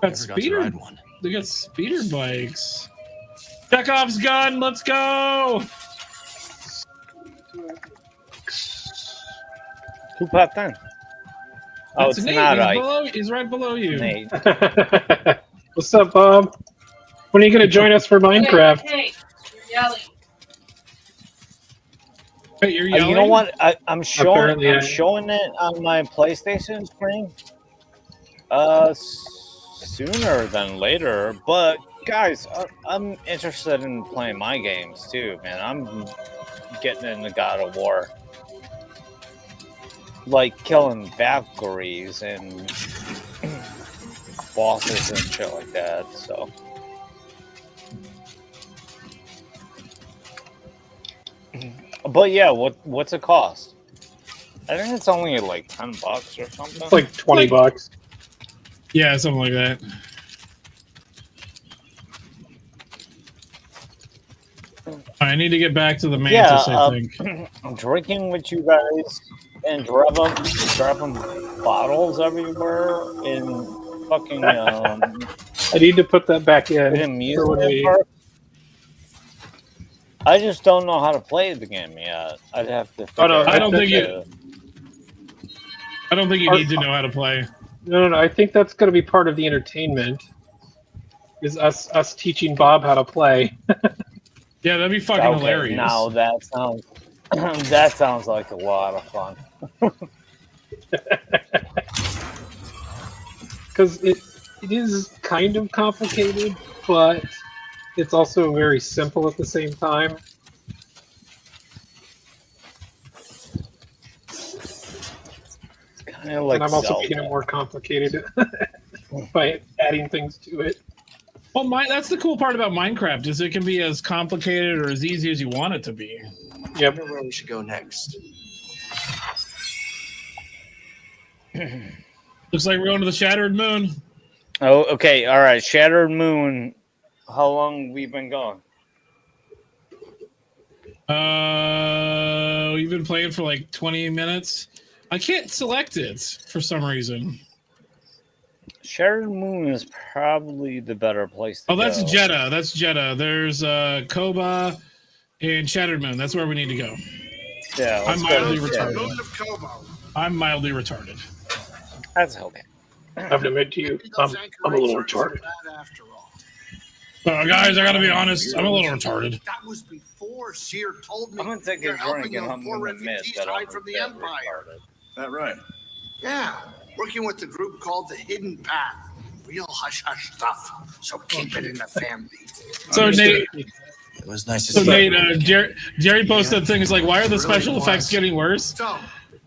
Got speeder. One. They got speeder bikes. Chekhov's gun. Let's go. Who popped in? Oh, That's it's Nate. not He's right below you. Nate. What's up, Bob? When are you going to join us for Minecraft? Hey, you're yelling. Hey, you're yelling? You know what? I'm showing Apparently, showing it on my PlayStation screen. Sooner than later, but guys, I'm interested in playing my games too, man. I'm getting into God of War, like killing Valkyries and bosses and shit like that. So, but yeah, what's it cost? I think it's only like $10 or something. It's like 20 bucks. Yeah, something like that. I need to get back to the Mantis, I think. I'm drinking with you guys and dropping bottles everywhere in fucking I need to put that back in. amusement park. I just don't know how to play the game yet. I'd have to. I don't think you need to know how to play. No. I think that's going to be part of the entertainment. Is us teaching Bob how to play. Yeah, that'd be fucking hilarious. Now that sounds like a lot of fun. Because it is kind of complicated, but it's also very simple at the same time. Kind of like and I'm also Zelda. making it more complicated by adding things to it. Well, that's the cool part about Minecraft is it can be as complicated or as easy as you want it to be. Yep. I wonder where we should go next. Looks like we're going to the Shattered Moon. Oh, okay. All right. Shattered Moon. How long we been going? We've been playing for like 20 minutes. I can't select it for some reason. Shattered Moon is probably the better place to go. That's Jeddah. That's Jeddah. There's Koba and Shattered Moon. That's where we need to go. Yeah, I'm mildly retarded. I'm mildly retarded. That's okay. I have to admit to you, I'm a little retarded. Guys, I gotta be honest. I'm a little retarded. That was before Seer told me. I'm gonna take a drink and I'm gonna admit that I'm from the Empire. That right? Yeah, working with the group called the Hidden Path. Real hush hush stuff. So keep it in the family. So Nate, It was nice to so see you. Nate, Jerry posted things like, "Why are the special effects getting worse?" So,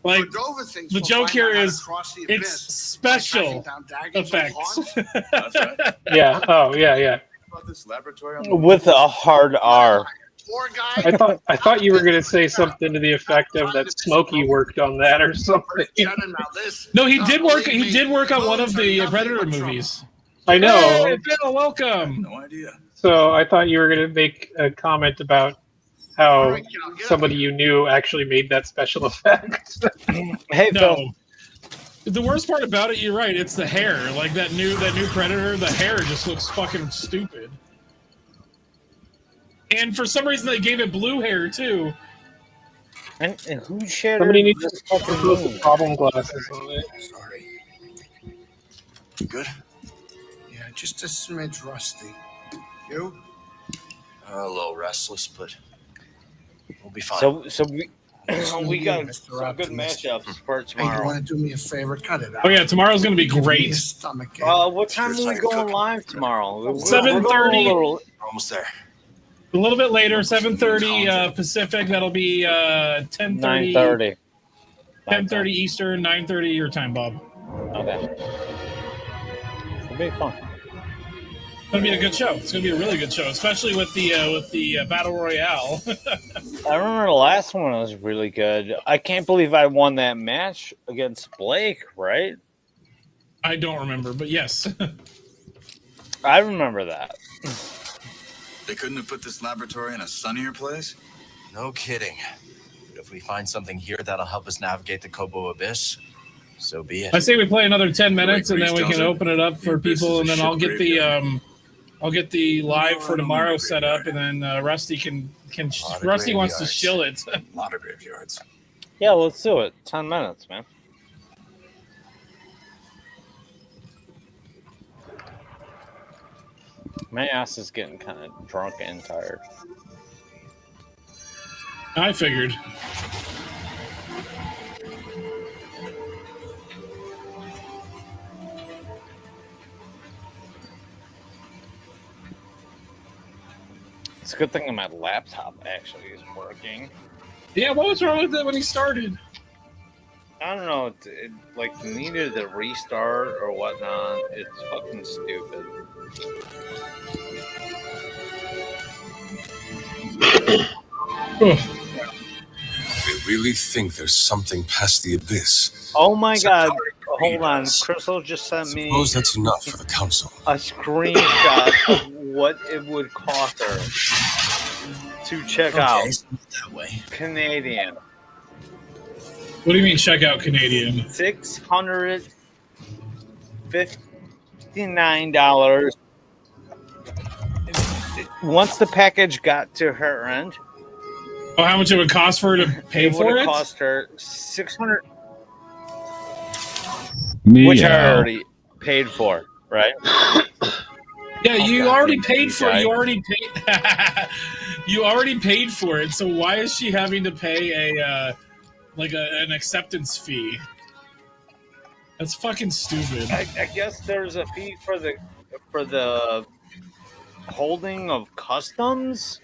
Like Cordova thinks the we'll joke find here out how to is cross the it's abyss special by tracking down Dagon's old effects. haunts. That's right. Yeah. Oh, yeah. About this laboratory on the with a hard R. Poor guy. I thought you were gonna say something to the effect of that Smokey worked on that or something. Jenna, now this. No, he did work. He did work on one of the Predator movies. I know. Hey, Bill, welcome. No idea. So I thought you were gonna make a comment about how somebody you knew actually made that special effect. Hey, No. Phil. The worst part about it, you're right. It's the hair. Like that new Predator. The hair just looks fucking stupid. And for some reason, they gave it blue hair too. And who shared Somebody needs this to fucking put the moon? problem glasses on it. Sorry. You good? Yeah, just a smidge rusty. You? A little restless, but we'll be fine. So we got some good matchups for Hey, you tomorrow. want to do me a favor? Cut it out. Oh yeah, tomorrow's gonna be Give me a great. stomach ache. What time are we going live tomorrow? 7:30. We're Almost there. A little bit later, 7:30 Pacific. That'll be 10:30. 9:30. 10:30 Eastern, 9:30 your time, Bob. Okay. It'll be fun. It's gonna be a good show. It's gonna be a really good show, especially with the battle royale. I remember the last one was really good. I can't believe I won that match against Blake, right? I don't remember, but yes. I remember that. They couldn't have put this laboratory in a sunnier place? No kidding. But if we find something here that'll help us navigate the Kobo Abyss, so be it. I say we play another 10 minutes, and Like then we Reese can tells open it up for the abyss people, is and a then I'll ship get the graveyard. I'll get the live for No, tomorrow no, set up, and graveyard. then Rusty can Lot of Rusty wants to graveyards. shill it. A lot of graveyards. Yeah, let's do it. 10 minutes, man. My ass is getting kind of drunk and tired. I figured. It's a good thing that my laptop actually is working. Yeah, what was wrong with it when he started? I don't know. It like needed a restart or whatnot. It's fucking stupid. They really think there's something past the abyss. Oh my god. Hold on. Crystal just sent me Suppose that's enough for the council. a screenshot of what it would cost her to check out it's not that way. Canadian. What do you mean check out Canadian? $659. Once the package got to her end, Oh, how much it would cost for her to pay it would for have it? cost her $600, which I already paid for, right? Yeah, you God, already you paid for it. guy. You already paid. You already paid for it. So why is she having to pay an acceptance fee? That's fucking stupid. I guess there's a fee for the holding of customs.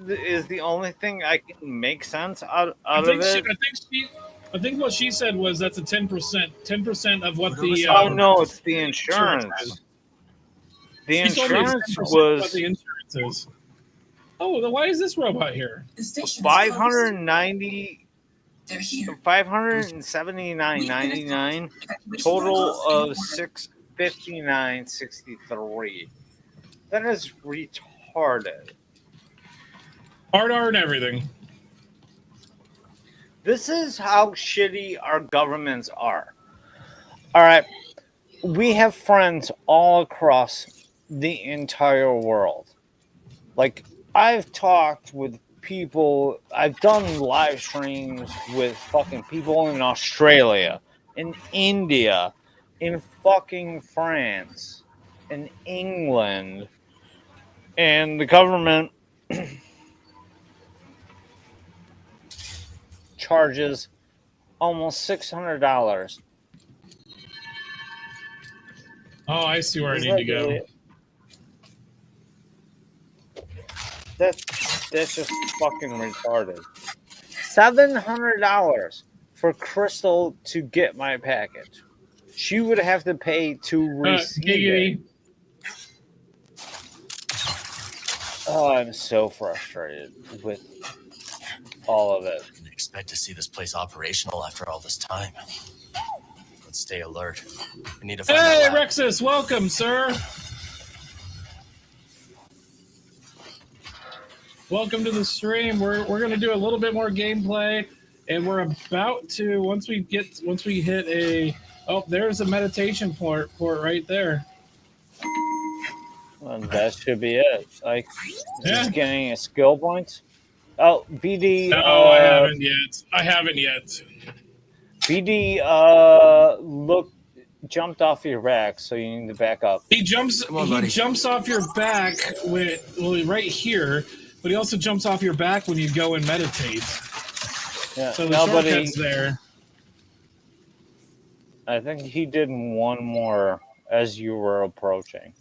Is the only thing I can make sense out of it. I think what she said was that's a 10%. 10% of what the. Oh no, it's the insurance. The She told me it's insurance 10% of was what the insurance is. Oh, then why is this robot here? $579.99, total of $659.63. That is retarded. Hard R and everything. This is how shitty our governments are. All right. We have friends all across the entire world. Like, I've talked with people, I've done live streams with fucking people in Australia, in India, in fucking France, in England, and the government charges almost $600. Oh, I see where I Is need to that go. really? That's just fucking retarded. $700 for Crystal to get my package. She would have to pay to receive it. Oh, I'm so frustrated with all of it. I didn't expect to see this place operational after all this time. Let's stay alert. We need to find Hey, that lab. Rexus, welcome, sir. Welcome to the stream. We're gonna do a little bit more gameplay, and we're about to once we hit a there's a meditation port right there. Well, that should be it. Like, Yeah. just getting a skill points. Oh, BD. No, I haven't yet. BD. Jumped off your back, so you need to back up. He jumps off your back right here, but he also jumps off your back when you go and meditate. Yeah, so the shortcut's there. I think he did one more as you were approaching.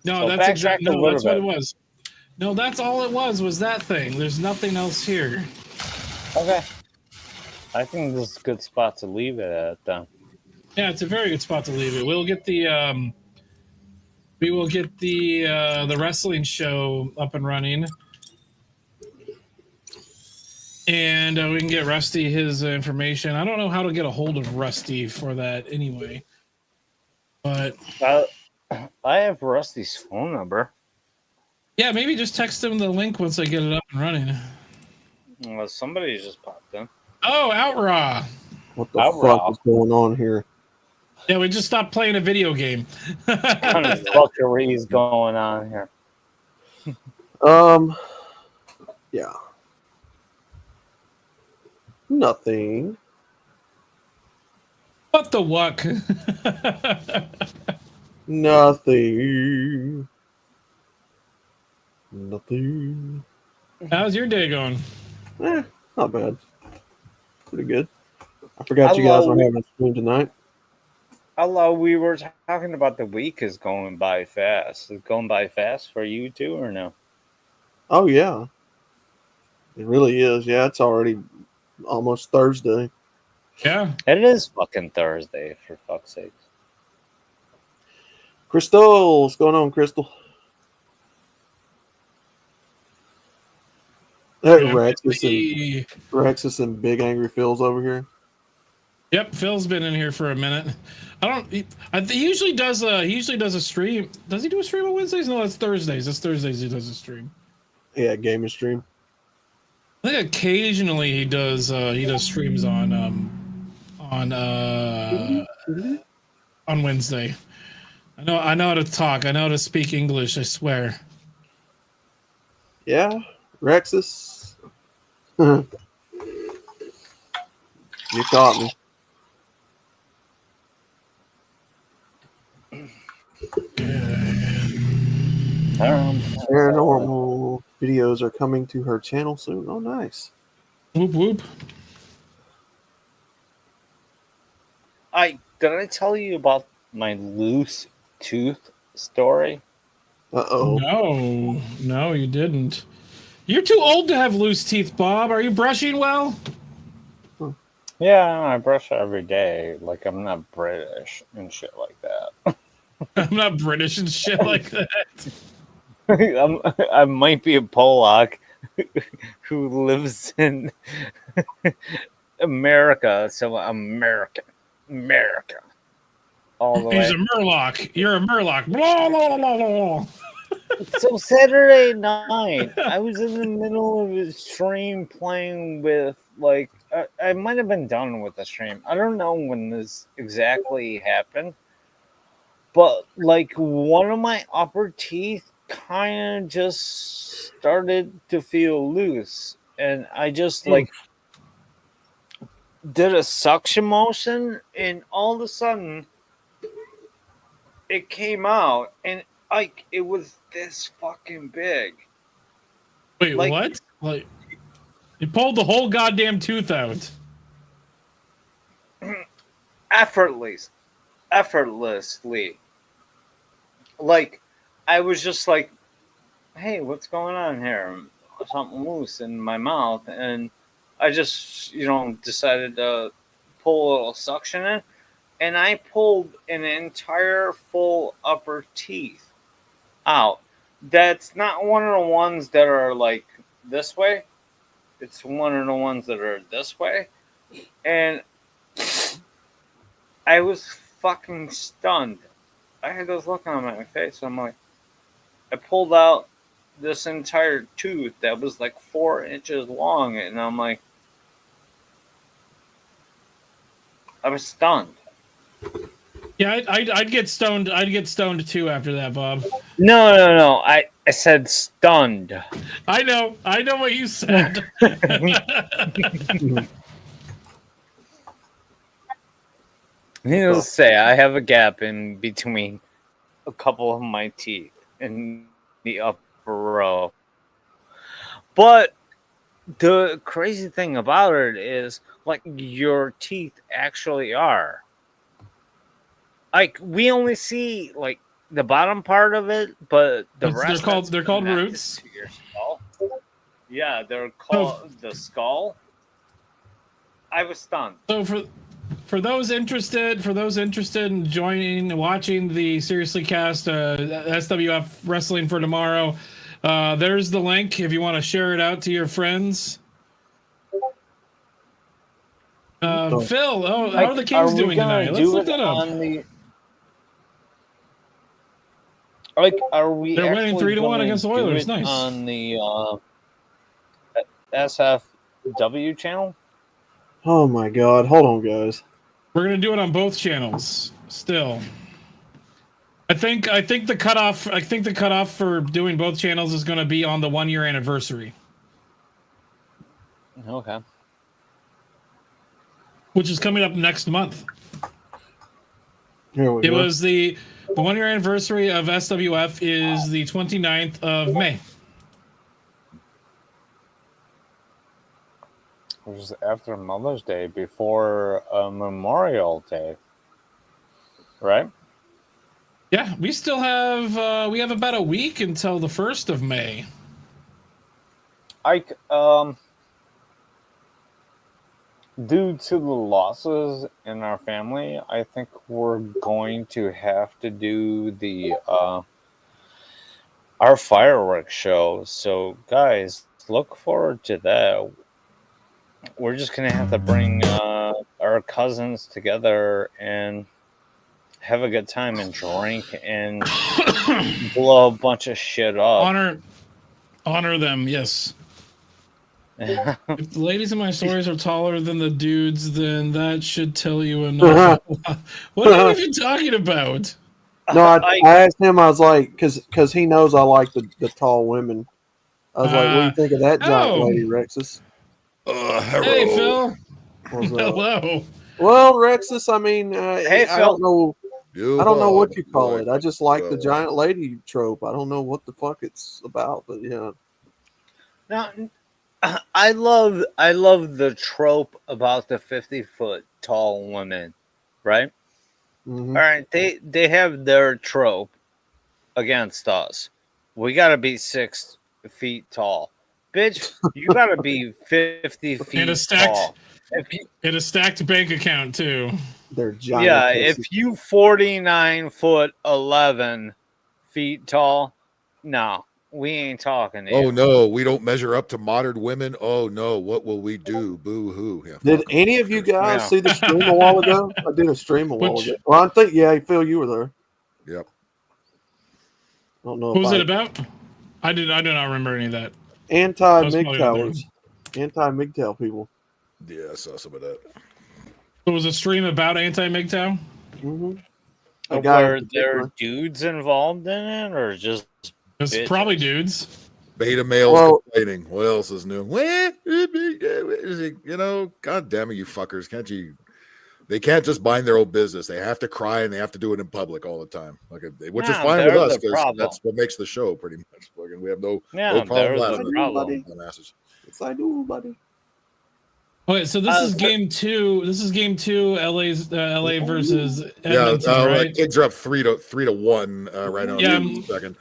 No, so that's exactly that's what bit. it was. No, that's all it was that thing. There's nothing else here. Okay. I think this is a good spot to leave it at then. Yeah, it's a very good spot to leave it. We'll get the the wrestling show up and running, and we can get Rusty his information. I don't know how to get a hold of Rusty for that anyway, but I have Rusty's phone number. Yeah, maybe just text him the link once I get it up and running. Well, somebody just popped in. Oh, Outraw. What the fuck is going on here? Yeah, we just stopped playing a video game. What kind of fuckery is going on here? Yeah. Nothing. What the wuck? Nothing. Nothing. How's your day going? Not bad. Pretty good. I forgot you guys were having a stream tonight. Hello, we were talking about the week is going by fast. Is it going by fast for you too, or no? Oh, yeah. It really is. Yeah, it's already almost Thursday. Yeah. It is fucking Thursday, for fuck's sake. Crystal, what's going on, Crystal? Hey, Rexus and Big Angry Phil's over here. Yep, Phil's been in here for a minute. He usually does a stream. Does he do a stream on Wednesdays? No, it's Thursdays. It's Thursdays he does a stream. Yeah, gaming stream. I think occasionally he does streams on Wednesday. I know how to talk. I know how to speak English, I swear. Yeah, Rexus. You caught me. Paranormal videos are coming to her channel soon. Oh, nice. Whoop whoop. Did I tell you about my loose tooth story? No, you didn't. You're too old to have loose teeth, Bob. Are you brushing well? Yeah, I brush every day. Like, I'm not British and shit like that. I'm not British and shit like that. I might be a Polak who lives in America, so American. All the way. He's a Murloc. You're a Murloc. Blah, blah, blah, blah. So Saturday night, I was in the middle of a stream playing with like I might have been done with the stream. I don't know when this exactly happened, but like one of my upper teeth kind of just started to feel loose, and I just like did a suction motion, and all of a sudden it came out, and like it was this fucking big. Wait, like, what? Like, you pulled the whole goddamn tooth out. Effortlessly. Like, I was just like, hey, what's going on here? Something loose in my mouth. And I just, decided to pull a little suction in. And I pulled an entire full upper teeth out. That's not one of the ones that are like this way. It's one of the ones that are this way. And I was fucking stunned. I had this look on my face. I'm like, I pulled out this entire tooth that was like 4 inches long, and I'm like, I was stunned. Yeah, I'd get stoned. I'd get stoned too after that, Bob. No. I said stunned. I know what you said. Needless to say, I have a gap in between a couple of my teeth in the upper row. But the crazy thing about it is, like, your teeth actually are. Like, we only see, like, the bottom part of it, but the rest they're called roots. To your skull. Yeah, they're called the skull. I was stunned. So for those interested in watching the Seriously Cast SWF Wrestling for tomorrow, there's the link if you want to share it out to your friends. Phil, how are the Kings doing tonight? Let's look that up. Are we? They're winning 3-1 against the Oilers. Nice. On the SFW channel. Oh my God! Hold on, guys. We're gonna do it on both channels. Still, I think the cutoff. I think the cutoff for doing both channels is going to be on the 1-year anniversary. Okay. Which is coming up next month. Here we go. It was the 1-year anniversary of SWF is the 29th of May. It was after Mother's Day, before Memorial Day, right? Yeah, we still have we have about a week until the 1st of May. Due to the losses in our family, I think we're going to have to do the our fireworks show. So, guys, look forward to that. We're just gonna have to bring our cousins together and have a good time and drink and blow a bunch of shit up. Honor them, yes. If the ladies in my stories are taller than the dudes, then that should tell you enough. What are you even talking about? No, I asked him. I was like, because he knows I like the tall women. I was like, what do you think of that giant lady, Rexus? Hello. Hey, Phil. Hello. Well, Rexus, I mean, hey, I don't know. I don't know what you call boy. it. I just like the giant lady trope. I don't know what the fuck it's about, but yeah. Now, I love the trope about the 50-foot tall women, right? Mm-hmm. All right, they have their trope against us. We gotta be 6 feet tall, bitch. You gotta be 50 feet tall. In a stacked bank account too. They're giant. Yeah, if you 49'11" tall, no, we ain't talking to you. Oh no, we don't measure up to modern women. Oh no, what will we do? Boo hoo. Yeah, did any of you guys see the stream a while ago? I did a stream a while ago. Well, I think Phil, you were there. Yep. I don't know. What was it about? I do not remember any of that. Anti-MGTOWers. Anti-MGTOW people. Yeah, I saw some of that. It was a stream about anti-MGTOW. Mm-hmm. Were there dudes involved in it, or just it's bitches? Probably dudes. Beta males complaining. What else is new? God damn it, you fuckers! Can't you? They can't just mind their own business. They have to cry and they have to do it in public all the time. Which is fine with us because that's what makes the show pretty much. We have no problem laughing at dumbasses. Yes, I do, buddy. Okay, so this is game 2. This is game 2. LA versus Edmonton, right? Kids are up 3-1 right now. Yeah, in the second.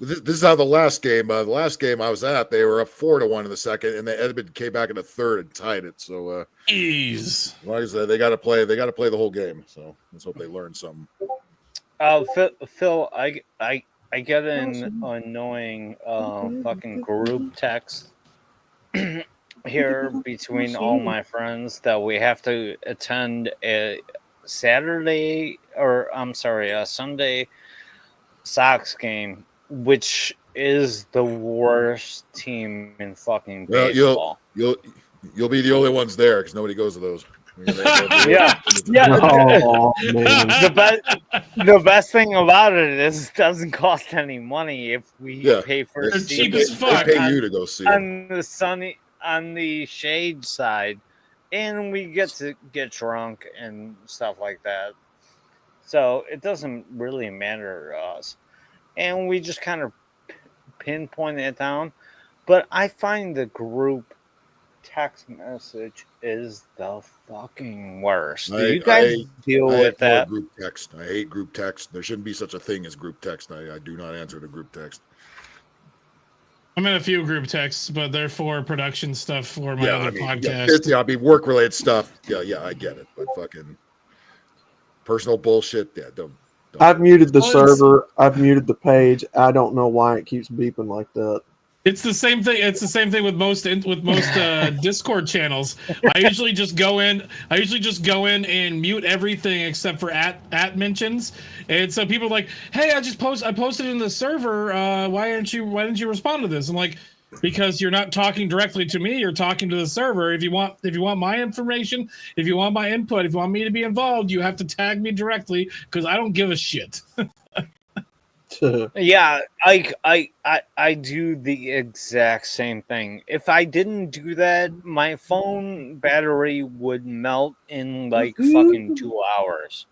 This is how the last game I was at, they were up 4-1 in the second, and then Edmonton came back in the third and tied it. So, as long as they got to play the whole game. So let's hope they learn something. Phil, I get an annoying fucking group text here between all my friends that we have to attend a Sunday Sox game, which is the worst team in fucking baseball. You'll be the only ones there because nobody goes to those. Yeah. Oh, man. The best thing about it is it doesn't cost any money if we pay for They're cheap as fuck. They pay you to go see on the shade side, and we get to get drunk and stuff like that. So it doesn't really matter to us. And we just kind of pinpoint it down. But I find the group text message is the fucking worst. Do you guys deal with that? Group text. I hate group text. There shouldn't be such a thing as group text. I do not answer to group text. I'm in a few group texts, but they're for production stuff for my other podcast. Yeah, work-related stuff. Yeah, I get it. But fucking personal bullshit, don't. I've muted the server. I've muted the page. I don't know why it keeps beeping like that. It's the same thing. It's the same thing with most Discord channels. I usually just go in and mute everything except for at mentions. And so people are like, "Hey, I posted in the server. Why didn't you respond to this?" I'm like, because you're not talking directly to me. You're talking to the server. If you want my information, if you want my input, if you want me to be involved, you have to tag me directly because I don't give a shit. Yeah, I do the exact same thing. If I didn't do that, my phone battery would melt in like fucking 2 hours.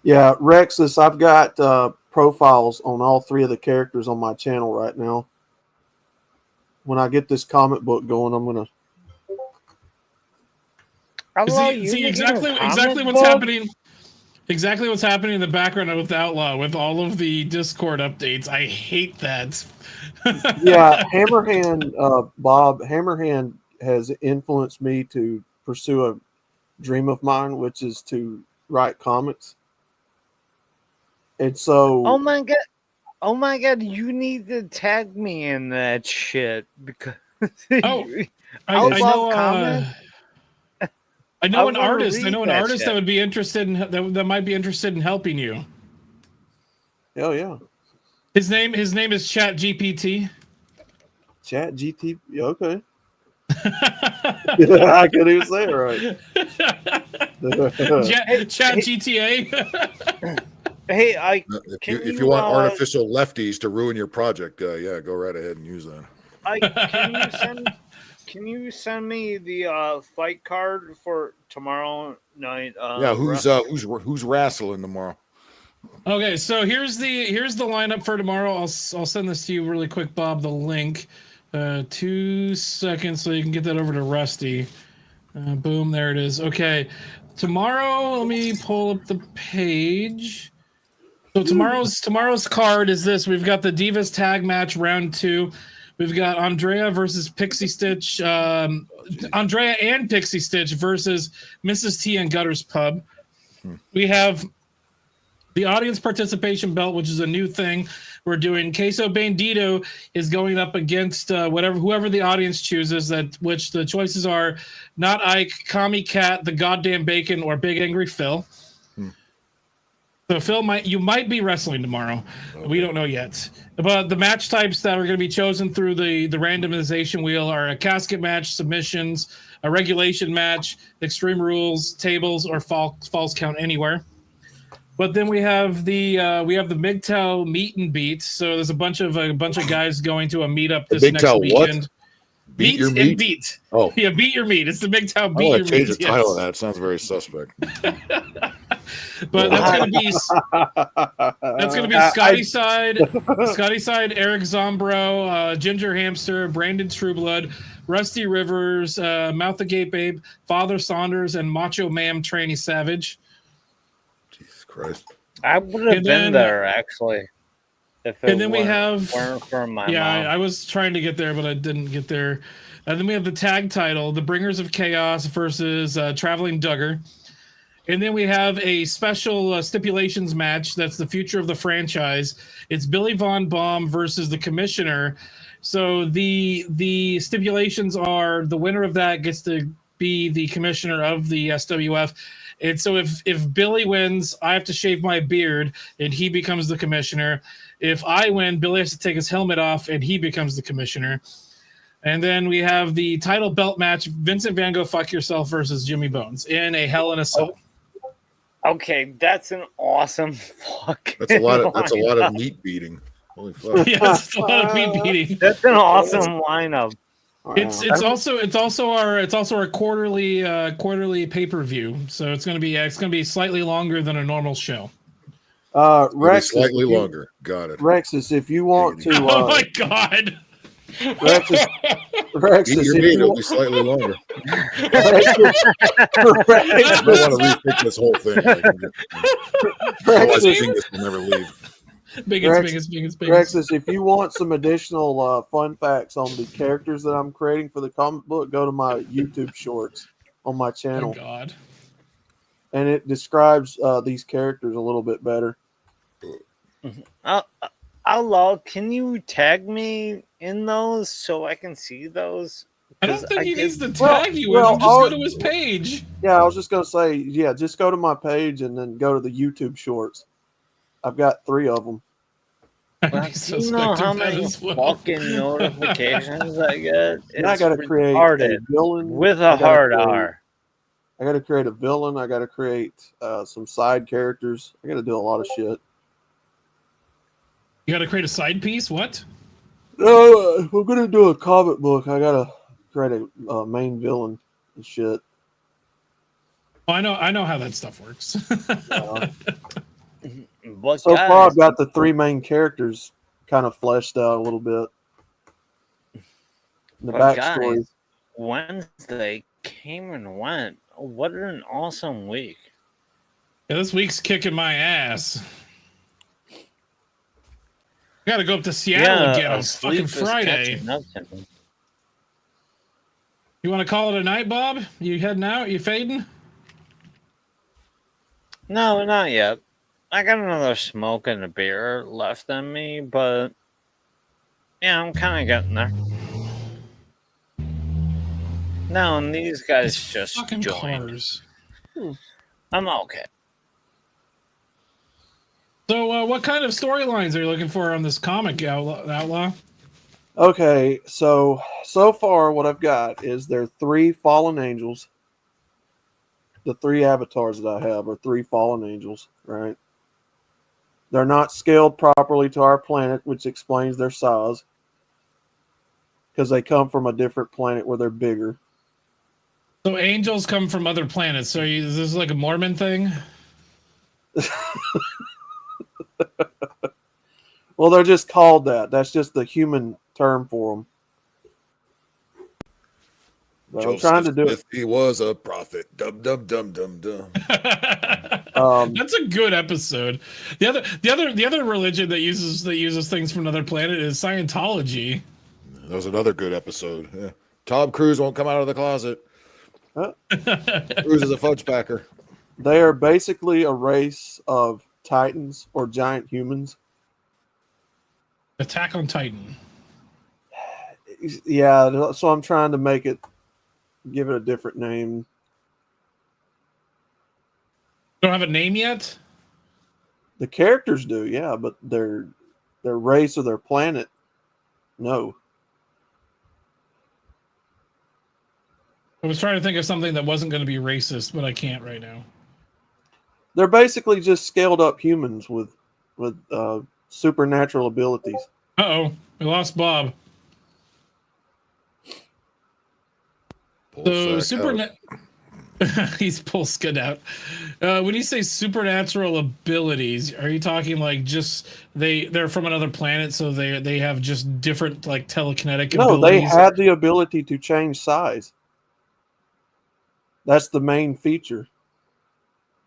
Yeah, Rexus, I've got profiles on all 3 of the characters on my channel right now. When I get this comic book going, I'm gonna see exactly what's happening. Exactly what's happening in the background with Outlaw with all of the Discord updates. I hate that. Yeah, Bob Hammerhand has influenced me to pursue a dream of mine, which is to write comics. And so, oh my god, you need to tag me in that shit because I know an artist that would be interested in that might be interested in helping you. Hell yeah. His name is Chat GPT. Chat GT. Okay. I couldn't even say it right. Chat GTA. Hey, if you want artificial lefties to ruin your project, go right ahead and use that. Can you send me the fight card for tomorrow night? Who's wrestling tomorrow? Okay, so here's the lineup for tomorrow. I'll send this to you really quick, Bob. The link. 2 seconds so you can get that over to Rusty. Boom, there it is. Okay, tomorrow. Let me pull up the page. So tomorrow's card is this. We've got the Divas Tag Match Round 2. We've got Andrea versus Pixie Stitch. Andrea and Pixie Stitch versus Mrs. T and Gutters Pub. We have the audience participation belt, which is a new thing we're doing. Queso Bandito is going up against whoever the audience chooses. Which the choices are not Ike, Commie Cat, the Goddamn Bacon, or Big Angry Phil. So Phil, you might be wrestling tomorrow. Okay. We don't know yet. But the match types that are going to be chosen through the randomization wheel are a casket match, submissions, a regulation match, extreme rules, tables, or falls count anywhere. But then we have the MGTOW meet and beat. So there's a bunch of guys going to a meetup this next weekend. What? Beat your meat? And beat. Oh, yeah, beat your meat. It's the MGTOW beat your meat. I want to change the title of that. It sounds very suspect. But that's gonna be Scotty Side, Eric Zombro, Ginger Hamster, Brandon Trueblood, Rusty Rivers, Mouth the Gate Babe, Father Saunders, and Macho Ma'am Tranny Savage. Jesus Christ! I would have been there actually. And then we have weren't for my mom. I was trying to get there, but I didn't get there. And then we have the tag title, The Bringers of Chaos versus Traveling Duggar. And then we have a special stipulations match that's the future of the franchise. It's Billy Von Baum versus the Commissioner. So the stipulations are the winner of that gets to be the commissioner of the SWF. And so if Billy wins, I have to shave my beard and he becomes the commissioner. If I win, Billy has to take his helmet off and he becomes the commissioner. And then we have the title belt match, Vincent Van Gogh Fuck Yourself versus Jimmy Bones in a Hell in a Cell. Okay, that's an awesome fucking That's a lot of meat beating. Holy fuck. Yeah, it's a lot of meat beating. That's an awesome lineup. It's also our quarterly pay-per-view. So it's gonna be slightly longer than a normal show. Rexus, slightly longer. Got it. Rexus, if you want to oh my god. Rexus, Eat your meat, it'll be slightly longer. I don't want to repick this whole thing. Otherwise, this will never leave. Biggest. Rexus, if you want some additional fun facts on the characters that I'm creating for the comic book, go to my YouTube shorts on my channel. Oh God. And it describes these characters a little bit better. Outlaw, can you tag me in those so I can see those? I don't think he needs to tag you. Just go to his page. Yeah, I was just going to say, just go to my page and then go to the YouTube shorts. I've got 3 of them. Do you know how many fucking notifications I get? I got to create a villain with a hard R. I got to create a villain. I got to create some side characters. I got to do a lot of shit. You got to create a side piece? What? We're going to do a comic book. I got to create a main villain and shit. Oh, I know how that stuff works. So far, I've got the 3 main characters kind of fleshed out a little bit. The backstory. Wednesday came and went. What an awesome week. Yeah, this week's kicking my ass. I gotta go up to Seattle again on fucking Friday. You want to call it a night, Bob? You heading out? You fading? No, not yet. I got another smoke and a beer left in me, but yeah, I'm kind of getting there. No, and these guys just joined. I'm okay. So, what kind of storylines are you looking for on this comic, Outlaw? Okay, so far what I've got is there are 3 fallen angels. The 3 avatars that I have are 3 fallen angels, right? They're not scaled properly to our planet, which explains their size. Because they come from a different planet where they're bigger. So angels come from other planets. So is this like a Mormon thing? Well, they're just called that. That's just the human term for them. But I'm trying to do it. He was a prophet. Dum dum dum dum dum. That's a good episode. The other religion that uses things from another planet is Scientology. That was another good episode. Yeah. Tom Cruise won't come out of the closet. Cruise is a fudge packer. They are basically a race of titans or giant humans. Attack on Titan. Yeah, so I'm trying to give it a different name. Don't have a name yet? The characters do, yeah, but their race or their planet, no. I was trying to think of something that wasn't going to be racist, but I can't right now. They're basically just scaled up humans with supernatural abilities. Uh-oh, we lost Bob. So he's pulsking out. When you say supernatural abilities, are you talking like just they're from another planet, so they have just different like telekinetic abilities? No, they had the ability to change size. That's the main feature.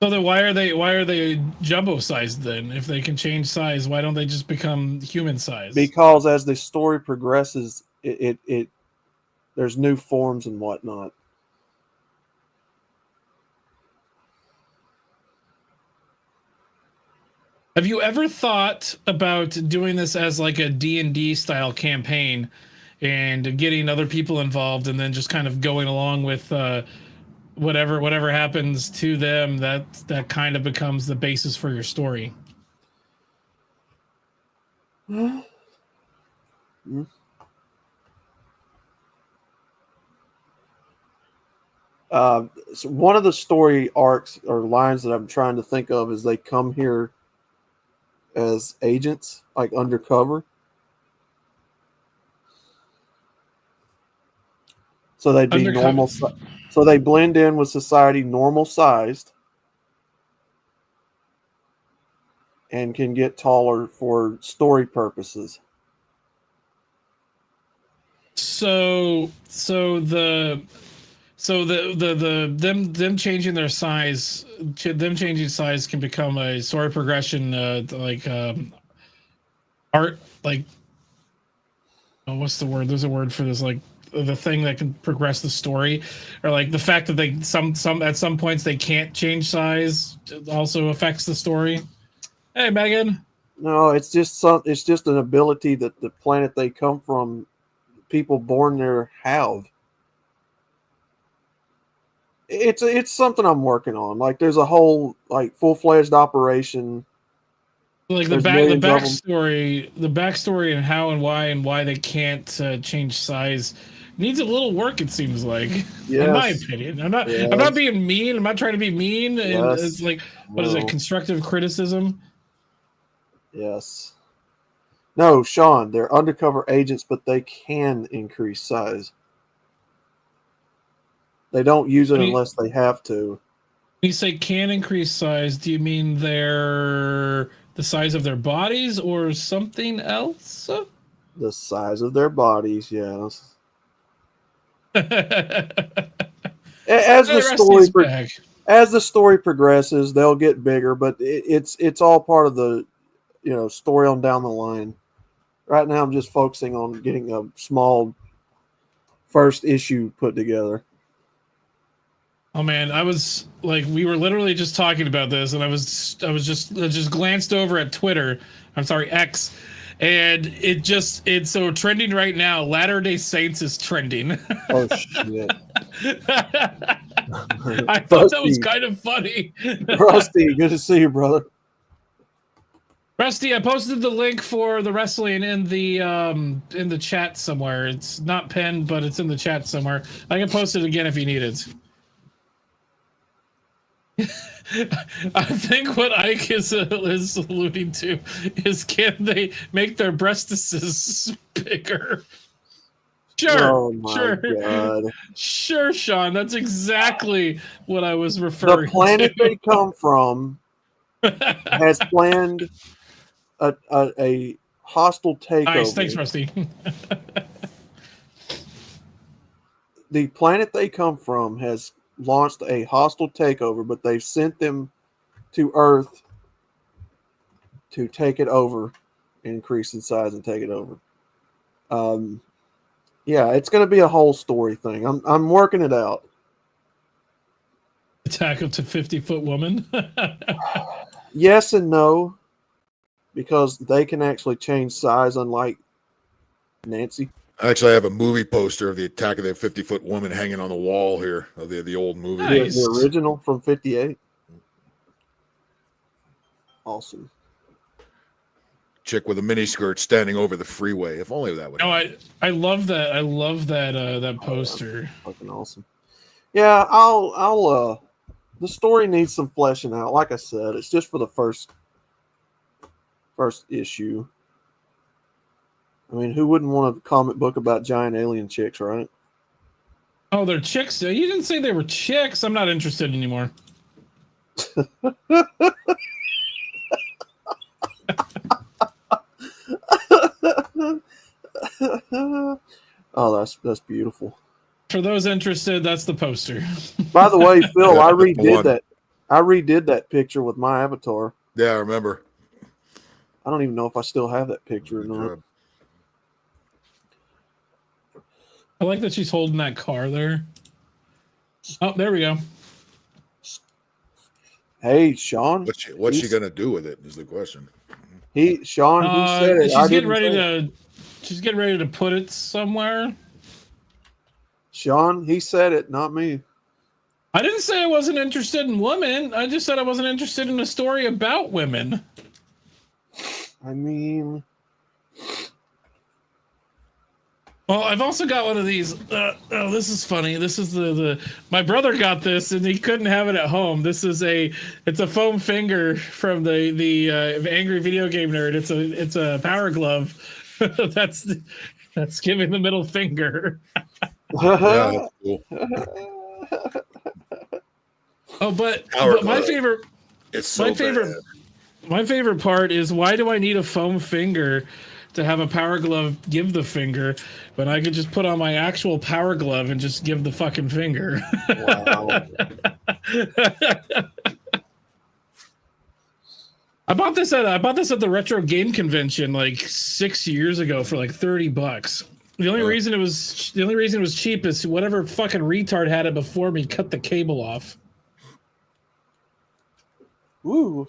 So then why are they jumbo sized then? If they can change size, why don't they just become human size? Because as the story progresses, it there's new forms and whatnot. Have you ever thought about doing this as like a D&D style campaign and getting other people involved and then just kind of going along with whatever happens to them, that kind of becomes the basis for your story? So one of the story arcs or lines that I'm trying to think of is they come here as agents, like undercover. So they'd be normal. So they blend in with society, normal sized, and can get taller for story purposes. So them changing their size, them changing size can become a story progression, art, like, oh, what's the word? There's a word for this, like the thing that can progress the story, or like the fact that they some at some points they can't change size also affects the story. Hey, Megan. No, it's just an ability that the planet they come from, people born there have. It's something I'm working on. Like there's a whole like full-fledged operation. Like the backstory and how and why they can't change size needs a little work. It seems like, in my opinion. I'm not being mean. I'm not trying to be mean. And it's like, what is it? Constructive criticism. Yes. No, Sean, they're undercover agents, but they can increase size. They don't use it unless they have to. When you say can increase size, do you mean they're the size of their bodies or something else? The size of their bodies, yes. As the story progresses, they'll get bigger, but it's all part of the story on down the line. Right now, I'm just focusing on getting a small first issue put together. Oh man, I was like, we were literally just talking about this, and I just glanced over at Twitter. I'm sorry, X, and it's so trending right now. Latter-day Saints is trending. Oh shit! I thought that was kind of funny. Rusty, good to see you, brother. Rusty, I posted the link for the wrestling in the chat somewhere. It's not pinned, but it's in the chat somewhere. I can post it again if you need it. I think what Ike is alluding to is, can they make their breastises bigger? Sure, oh my God. Sure, Sean. That's exactly what I was referring to. The planet they come from has planned a hostile takeover. Nice, thanks, Rusty. The planet they come from has launched a hostile takeover, but they've sent them to Earth to take it over, increase in size and take it over. Yeah, it's going to be a whole story thing. I'm working it out. Attack of the 50-foot woman. Yes and no, because they can actually change size, unlike Nancy. Actually, I have a movie poster of the Attack of the 50-foot woman hanging on the wall here of the old movie. Nice. The original from '58. Awesome. chick with a miniskirt standing over the freeway. If only that would. No, I love that. I love that poster. Fucking awesome. Yeah, I'll the story needs some fleshing out. Like I said, it's just for the first issue. I mean, who wouldn't want a comic book about giant alien chicks, right? Oh, they're chicks. You didn't say they were chicks. I'm not interested anymore. Oh, that's beautiful. For those interested, that's the poster. By the way, Phil, I redid that. I redid that picture with my avatar. Yeah, I remember. I don't even know if I still have that picture or not. I like that she's holding that car there. Oh, there we go. Hey, Sean. What's she gonna do with it? Is the question. Sean, he said it. She's getting ready to put it somewhere. Sean, he said it, not me. I didn't say I wasn't interested in women. I just said I wasn't interested in a story about women. I mean, well, I've also got one of these. Oh, this is funny. This is the my brother got this and he couldn't have it at home. It's a foam finger from the Angry Video Game Nerd. It's a power glove. that's giving the middle finger. Yeah, that's cool. Oh, but my favorite. It's so bad. My favorite part is, why do I need a foam finger to have a power glove give the finger, but I could just put on my actual power glove and just give the fucking finger? Wow. I bought this at the retro game convention like 6 years ago for like $30. The only reason it was cheap is whatever fucking retard had it before me cut the cable off. Ooh.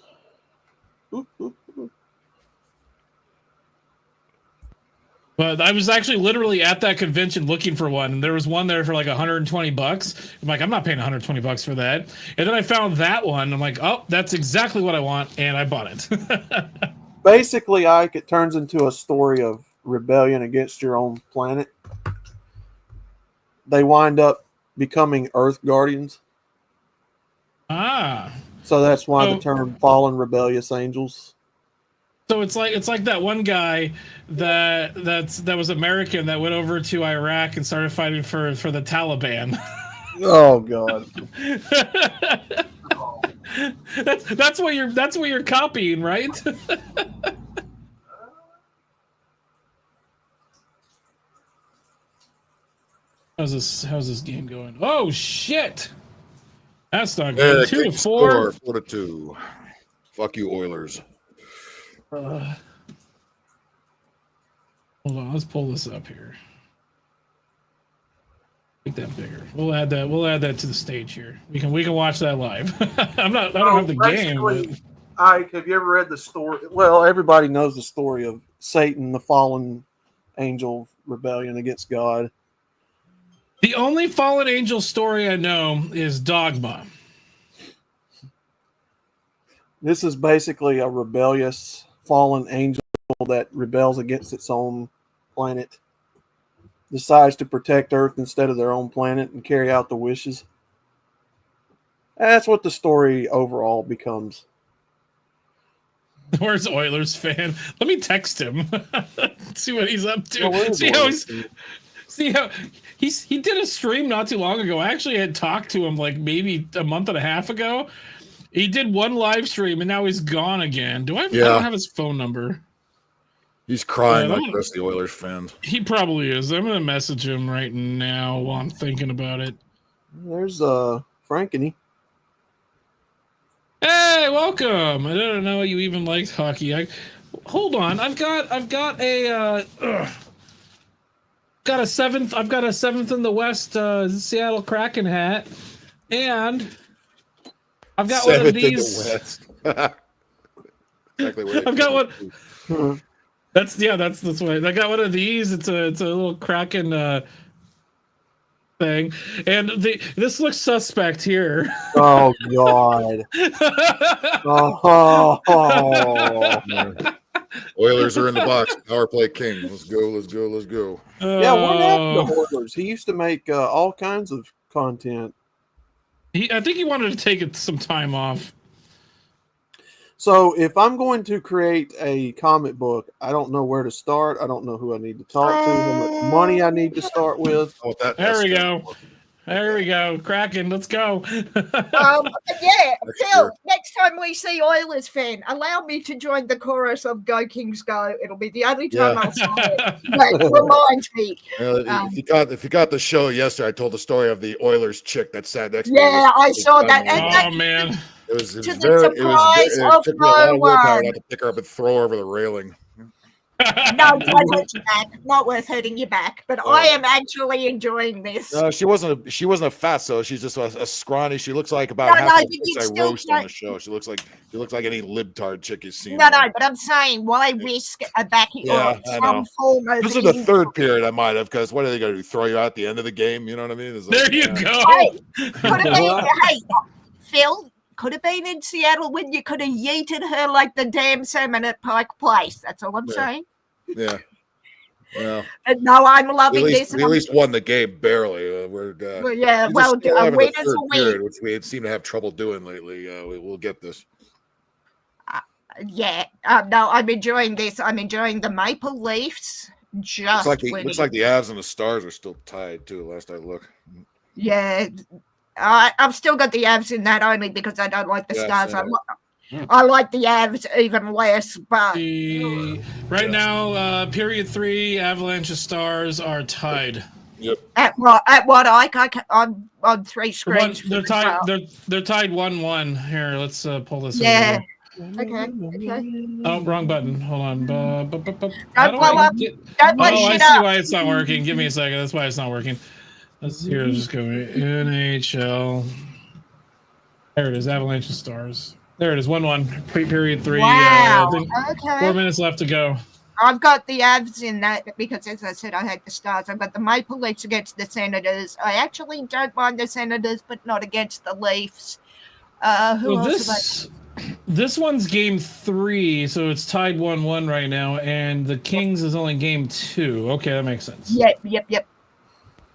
But I was actually literally at that convention looking for one, and there was one there for like $120. I'm like, I'm not paying $120 for that. And then I found that one. I'm like, oh, that's exactly what I want, and I bought it. Basically, Ike, it turns into a story of rebellion against your own planet. They wind up becoming Earth Guardians. Ah. So that's why the term fallen rebellious angels. So it's like that one guy that was American that went over to Iraq and started fighting for the Taliban. Oh God. that's what you're copying, right? How's this game going? Oh shit! That's not good. 2-4. 4-2. Fuck you, Oilers. Hold on, let's pull this up here. Make that bigger. We'll add that to the stage here. We can watch that live. I don't have the game. But... Ike, have you ever read the story? Well, everybody knows the story of Satan, the fallen angel rebellion against God. The only fallen angel story I know is Dogma. This is basically a rebellious fallen angel that rebels against its own planet, decides to protect Earth instead of their own planet and carry out the wishes. That's what the story overall becomes. Where's Oilers fan? Let me text him. See what he's up to. See how he did a stream not too long ago. I actually had talked to him like maybe a month and a half ago. He did one live stream and now he's gone again. I don't have his phone number. He's crying like the rest of the Oilers fans. He probably is. I'm gonna message him right now while I'm thinking about it. There's Frankeny. Hey, welcome. I don't know you even liked hockey. Hold on. I've got a seventh. I've got a 7th in the West Seattle Kraken hat, and I've got one of these. Exactly where I've got one. That's way. I got one of these. It's a little Kraken thing, and this looks suspect here. Oh God. Oh. Oilers are in the box. Power play king. Let's go. Let's go. Let's go. Yeah, what happened to Oilers? He used to make all kinds of content. I think he wanted to take some time off. So if I'm going to create a comic book, I don't know where to start. I don't know who I need to talk to, how much money I need to start with. Oh, there we go. There we go. Kraken, let's go. Yeah, Phil, next time we see Oilers fan, allow me to join the chorus of Go Kings Go. It'll be the only time I'll say it. But remind me. If you got the show yesterday, I told the story of the Oilers chick that sat next to me. Yeah, I saw that. Oh, man. It was to the very, surprise it of took me a lot no of willpower. I one. had to pick her up and throw her over the railing. No, don't hurt your back. Not worth hurting your back. But I am actually enjoying this. No, she wasn't a fatso. She's just a scrawny. She looks like about half the chicks I roast on the show. She looks like any libtard chick you've seen. No, but I'm saying why risk a back or some form of this is the third period I might have, because what are they going to do? Throw you out at the end of the game? You know what I mean? There you go. Hey, could have been, Phil, could have been in Seattle when you could have yeeted her like the damn salmon at Pike Place. That's all I'm saying. Yeah. Well, no, I'm loving this. We at least won the game barely. We're well, yeah, well, a win is a win, which we seem to have trouble doing lately. We'll get this. Yeah, no, I'm enjoying this. I'm enjoying the Maple Leafs. Just looks like the Avs and the Stars are still tied too. Last I looked. Yeah, I've still got the Avs in that only because I don't like the Stars. I like the Avs even less, but right now, period 3, Avalanche and Stars are tied. Yep. At what I'm on 3 screens. They're tied. They're tied 1-1. Here, let's pull this. Yeah. Over. Okay. Oh, wrong button. Hold on. Don't blow I up. Don't blow I shit see up. why it's not working. Give me a second. That's why it's not working. Let's just go NHL. There it is. Avalanche and Stars. There it is. 1-1. Period 3. Wow. Okay. 4 minutes left to go. I've got the Avs in that because, as I said, I had the Stars. I've got the Maple Leafs against the Senators. I actually don't mind the Senators, but not against the Leafs. Who else? This one's game 3, so it's tied 1-1 right now, and the Kings is only game 2. Okay, that makes sense. Yep.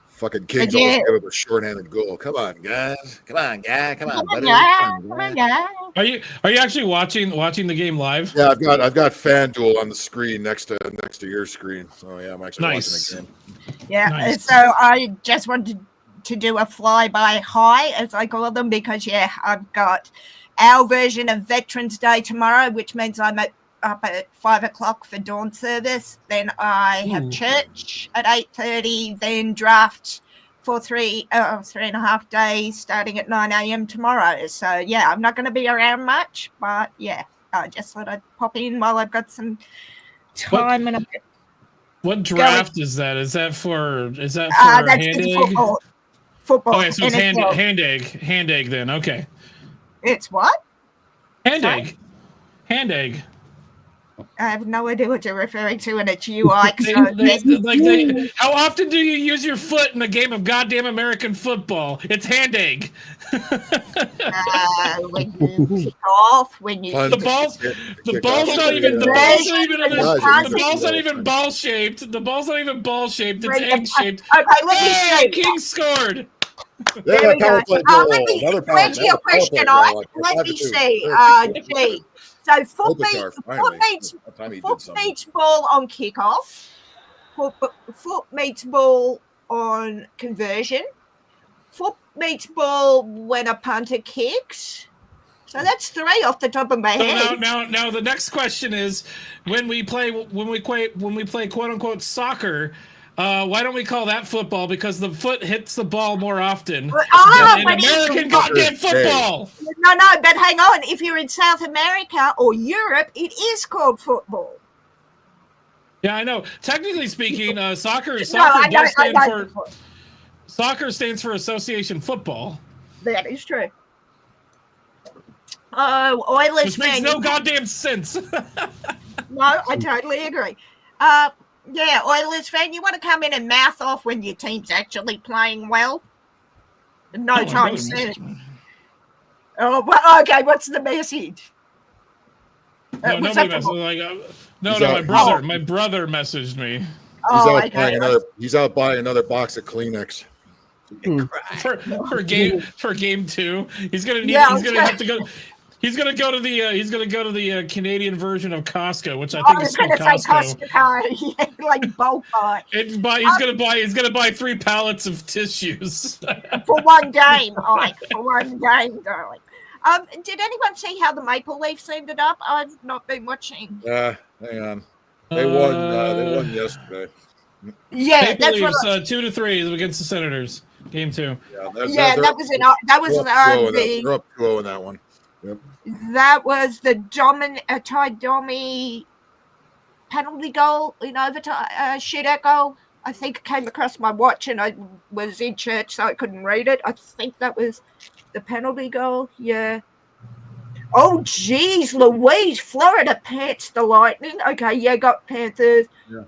Fucking Kings always give up a shorthanded goal. Come on, guys. Come on, buddy. Come on, guys. Are you actually watching the game live? Yeah, I've got FanDuel on the screen next to your screen. So yeah, I'm actually watching the game. Yeah, nice. So I just wanted to do a flyby high, as I call them, because I've got our version of Veterans Day tomorrow, which means I'm up at 5 o'clock for dawn service. Then I have church at 8:30. Then draft for 3.5 days, starting at 9 a.m. tomorrow. So yeah, I'm not going to be around much, but yeah, I just thought I'd pop in while I've got some time. What draft is that? Is that for that's hand egg? Football. Okay, so it's hand egg then. Okay. It's what? Hand egg. I have no idea what you're referring to, and it's UI. How often do you use your foot in a game of goddamn American football? It's hand egg. When you kick off, when you the ball's not even ball shaped. The ball's not even ball shaped. It's egg shaped. Okay, let me see. King scored. There we go. Let me your question. Let me see. Gee. So foot meets ball on kickoff. Foot meets ball on conversion. Foot meets ball when a punter kicks. So that's 3 off the top of my head. Now the next question is, when we play quote unquote soccer, why don't we call that football? Because the foot hits the ball more often than American goddamn football. No, but hang on. If you're in South America or Europe, it is called football. Yeah, I know. Technically speaking, soccer stands for association football. That is true. Oilers which makes no goddamn sense. No, I totally agree. Yeah, Oilers fan, you want to come in and mouth off when your team's actually playing well? No time soon. Oh, well, okay. What's the message? No, nobody messes. No, my brother messaged me. He's out buying another box of Kleenex. For game 2. He's gonna go to the Canadian version of Costco, which I think is called Costco. Like bulk buy. He's gonna buy 3 pallets of tissues for one game, Ike. For one game, darling. Did anyone see how the Maple Leafs ended up? I've not been watching. Hang on. They won yesterday. Yeah, Maple that's Leafs, what 2-3 against the Senators. Game 2. That was an RB. They're up 2-0 in that one. Yep. That was the Ty Domi penalty goal in overtime. Shootout goal. I think it came across my watch and I was in church, so I couldn't read it. I think that was the penalty goal. Yeah. Oh, geez, Louise. Florida pants the Lightning. Okay, yeah, got Panthers. Yeah.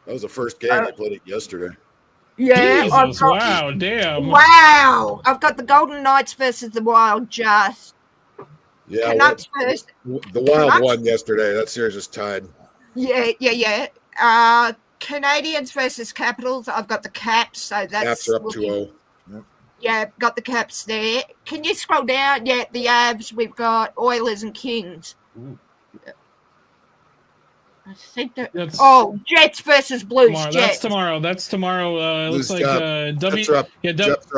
That was the first game they played it yesterday. Yeah. Jesus, wow, damn. Wow. I've got the Golden Knights versus the Wild just. Yeah. Canucks first. The Wild won yesterday. That series is tied. Yeah. Canadians versus Capitals. I've got the Caps, so that's. Caps are up 2-0. Yep. Yeah, got the Caps there. Can you scroll down? Yeah, the Avs. We've got Oilers and Kings. Ooh. I think that. Jets versus Blues. Tomorrow. Jets. That's tomorrow. Blues looks like Jets are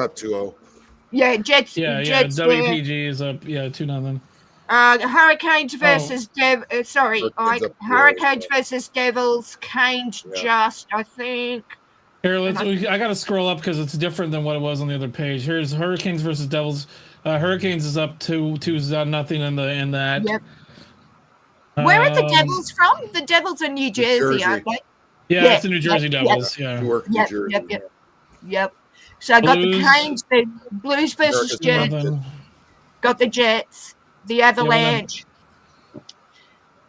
up 2-0. Yeah, Jets. Yeah. Jets WPG is up. Yeah, 2-0. Hurricanes versus Hurricanes versus Devils. Canes just, I think. Here, I gotta scroll up because it's different than what it was on the other page. Here's Hurricanes versus Devils. Hurricanes is up 2-0 in that. Yep. Where are the Devils from? The Devils are New Jersey, aren't they? Yeah, it's the New Jersey Devils. Yep. Yeah. Yep. So I got the Canes, the Blues versus Jets. Got the Jets. The Avalanche.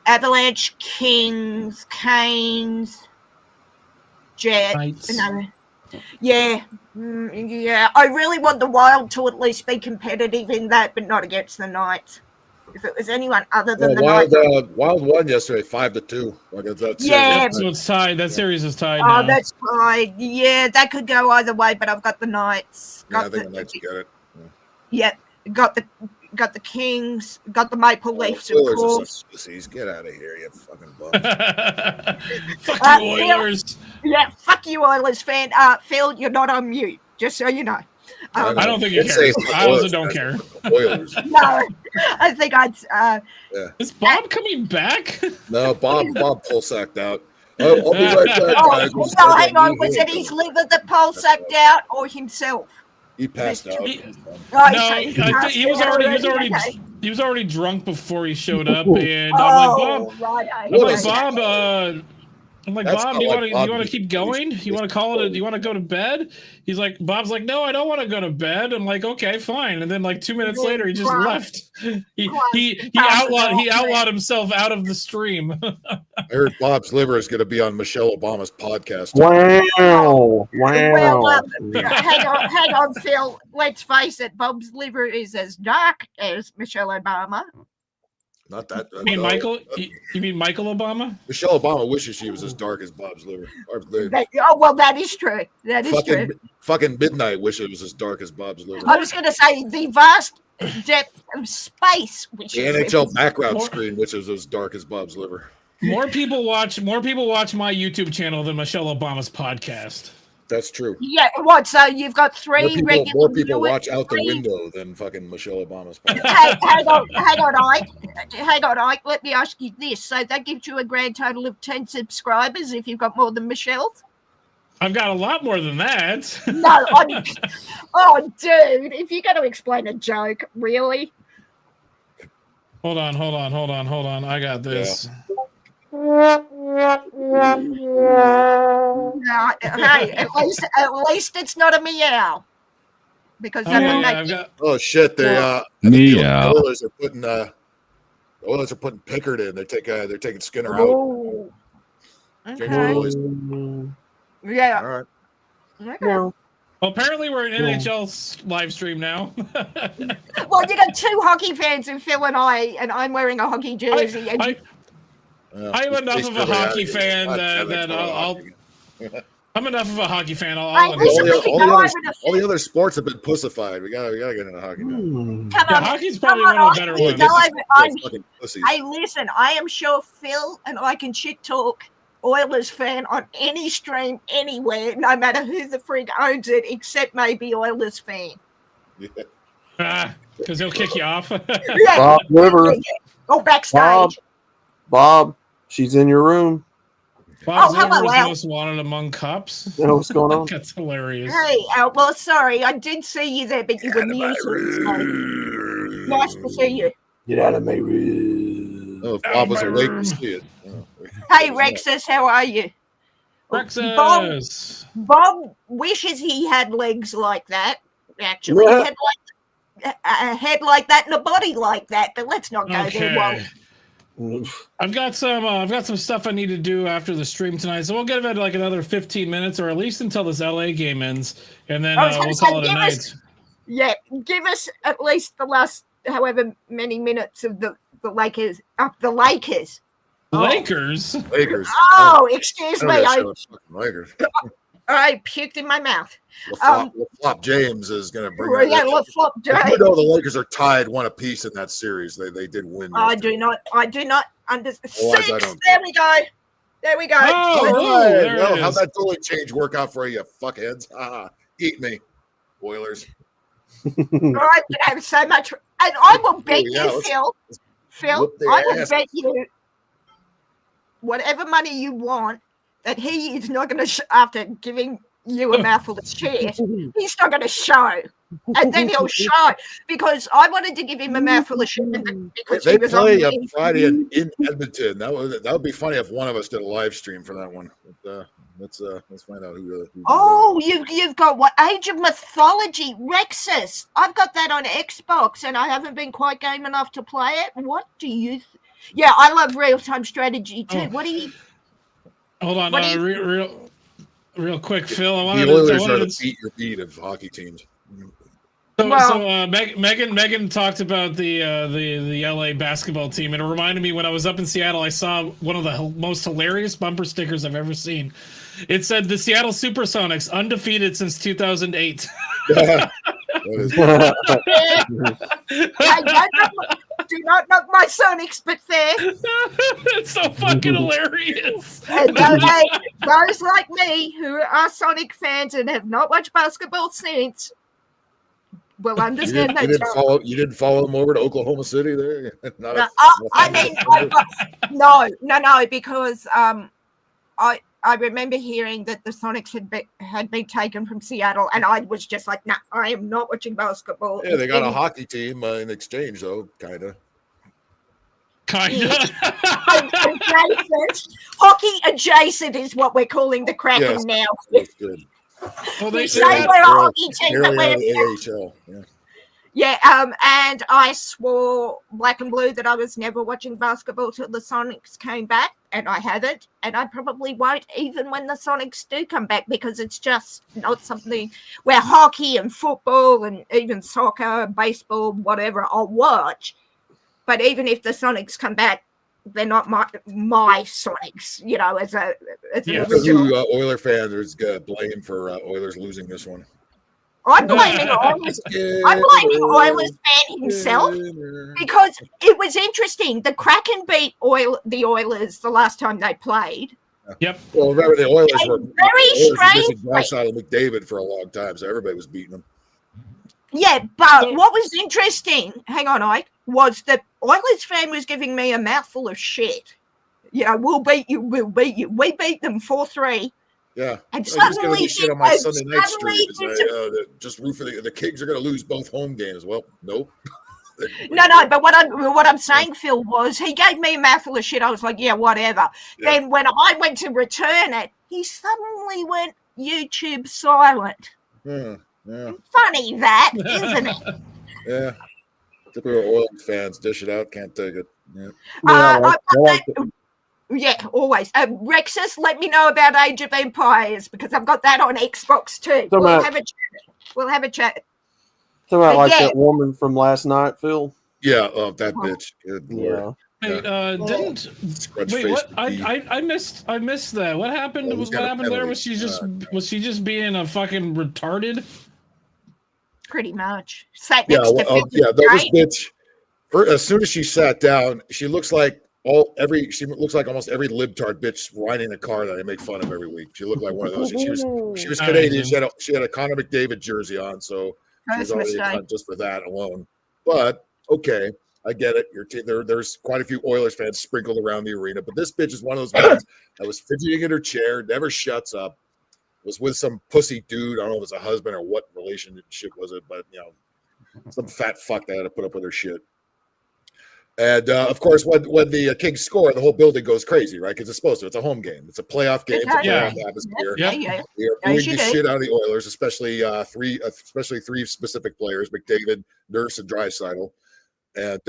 Avalanche, Kings, Canes, Jets. Yeah. I really want the Wild to at least be competitive in that, but not against the Knights. If it was anyone other than the Knights. Wild won yesterday 5-2. So it's tied. That series is tied. Oh, that's tied. Yeah, that could go either way, but I've got the Knights. I think the Knights get it. Yeah, got the Kings, got the Maple Leafs, of course. Get out of here, you fucking bum. Fuck you, Oilers. Fuck you, Oilers fan. Phil, you're not on mute, just so you know. I don't think you care. I also don't care. Oilers. No, I think I'd. Is Bob coming back? No, Bob pulsacked out. I'll be right back, guys. Hang on. Was it his liver that pulsacked out or himself? He passed out. He was already drunk before he showed up, and I'm like, Bob, you want to keep going? You want to call it? You want to go to bed? Bob's like, no, I don't want to go to bed. I'm like, okay, fine. And then 2 minutes later, he just left. He outlawed himself out of the stream. I heard Bob's liver is going to be on Michelle Obama's podcast. Wow. Hang on, Phil. Let's face it, Bob's liver is as dark as Michelle Obama. Not that. You mean Michael? You mean Michael Obama? Michelle Obama wishes she was as dark as Bob's liver. That is true. That is true. Fucking Midnight wishes it was as dark as Bob's liver. I was going to say the vast depth of space, which the NHL background screen wishes it was as dark as Bob's liver. More people watch my YouTube channel than Michelle Obama's podcast. That's true. Yeah, what? So you've got more people watch out the window than fucking Michelle Obama's podcast. Hang on, Ike. Let me ask you this. So that gives you a grand total of 10 subscribers if you've got more than Michelle's? I've got a lot more than that. No, oh, dude, if you're going to explain a joke, really? Hold on. I got this. Yeah. Hey, at least it's not a meow. Because oh shit! The Oilers are putting Pickard in. They're taking Skinner out. Oh, okay. Yeah. All right. Okay. No. Well, apparently we're in NHL live stream now. Well, you got two hockey fans in Phil and I'm wearing a hockey jersey. I'm enough of a hockey fan that I'll I'm enough of a hockey fan. All the other sports have been pussified. We gotta get into hockey now. Come on, hockey's probably one of the better ones. Hey, listen, I am sure Phil and I can shit talk Oilers fan on any stream anywhere, no matter who the frig owns it, except maybe Oilers fan. Yeah. Because he'll kick you off. Bob River. Go backstage. Bob, she's in your room. Bob's most wanted among cops. You know what's going on? That's hilarious. Hey, well, sorry, I did see you there, but you were muted. Nice to see you. Get out of my room. Oh, if Bob was awake to see it. Hey, Rexus, how are you? Rexus. Bob wishes he had legs like that. Actually, he had a head like that and a body like that. But let's not go there. I've got some stuff I need to do after the stream tonight, so we'll give it like another 15 minutes, or at least until this LA game ends, and then we'll call it a night. Give us at least the last however many minutes of the Lakers. The Lakers. Lakers. Oh, excuse me. Lakers. I puked in my mouth. LaFlop James is going to bring. LaFlop James. You know the Lakers are tied 1 apiece in that series. They did win. I do not understand. 6. There we go. Well, how'd that goalie change work out for you fuckheads? Eat me, Oilers. I'm gonna have so much, and I will bet you, Phil. I will bet you whatever money you want that he is not going to, after giving you a mouthful of shit, he's not going to show. And then he'll show, because I wanted to give him a mouthful of shit. Because they play on Friday in Edmonton. That would be funny if one of us did a live stream for that one. But, let's find out who. You've got what? Age of Mythology, Rexus. I've got that on Xbox, and I haven't been quite game enough to play it. What do you? Yeah, I love real-time strategy too. What do you? Hold on, real quick, Phil. The Oilers are the beat your beat of hockey teams. So Megan talked about the LA basketball team, and it reminded me when I was up in Seattle, I saw one of the most hilarious bumper stickers I've ever seen. It said the Seattle Supersonics undefeated since 2008. Do not knock my Sonics, but fair. It's so fucking hilarious. And those like me who are Sonic fans and have not watched basketball since will understand that. You didn't follow them over to Oklahoma City there? No, because I remember hearing that the Sonics had been taken from Seattle, and I was just like, nah, I am not watching basketball. Yeah, they got a hockey team in exchange, though, kind of. Adjacent. Hockey adjacent is what we're calling the Kraken now. That's good. Well, they say we're a hockey team, but we're AHL. Yeah, and I swore black and blue that I was never watching basketball till the Sonics came back, and I haven't, and I probably won't even when the Sonics do come back, because it's just not something where hockey and football and even soccer, baseball, whatever, I'll watch. But even if the Sonics come back, they're not my Sonics, as an original. Oiler fans are blame for Oilers losing this one. I'm blaming Oilers. I'm blaming Oilers fan himself, because it was interesting. The Kraken beat the Oilers the last time they played. Yep. Well, remember the Oilers were very strange. Outside of McDavid for a long time, so everybody was beating them. Yeah, but what was interesting, hang on, Ike, was that Oilers fan was giving me a mouthful of shit. We'll beat you. We beat them 4-3. Yeah, and suddenly shit on my Sunday night stream. Just root for the Kings are going to lose both home games. Well, nope. No. But what I'm saying, Phil, was he gave me a mouthful of shit. I was like, yeah, whatever. Yeah. Then when I went to return it, he suddenly went YouTube silent. Yeah. Funny that, isn't it? Yeah. Typical Oilers fans dish it out, can't take it. Yeah, always. Rexus, let me know about Age of Empires, because I've got that on Xbox too. We'll have a chat. Talking about that woman from last night, Phil. Yeah, that bitch. Good Lord. Hey, didn't wait? What? I missed that. What happened? What happened there? Was she just being a fucking retarded? Pretty much. Sat Yeah, next to Phil this bitch. As soon as she sat down, she looks like almost every libtard bitch riding a car that I make fun of every week. She looked like one of those. She was Canadian. She had a Connor McDavid jersey on, so she was already a cunt just for that alone. But okay, I get it. There's quite a few Oilers fans sprinkled around the arena, but this bitch is one of those ones that was fidgeting in her chair, never shuts up. Was with some pussy dude. I don't know if it's a husband or what relationship was it, but some fat fuck that had to put up with her shit. And of course, when the Kings score, the whole building goes crazy, right? Because it's supposed to. It's a home game. It's a playoff game. It's a playoff atmosphere. We are booing the shit out of the Oilers, especially three specific players: McDavid, Nurse, and Draisaitl. And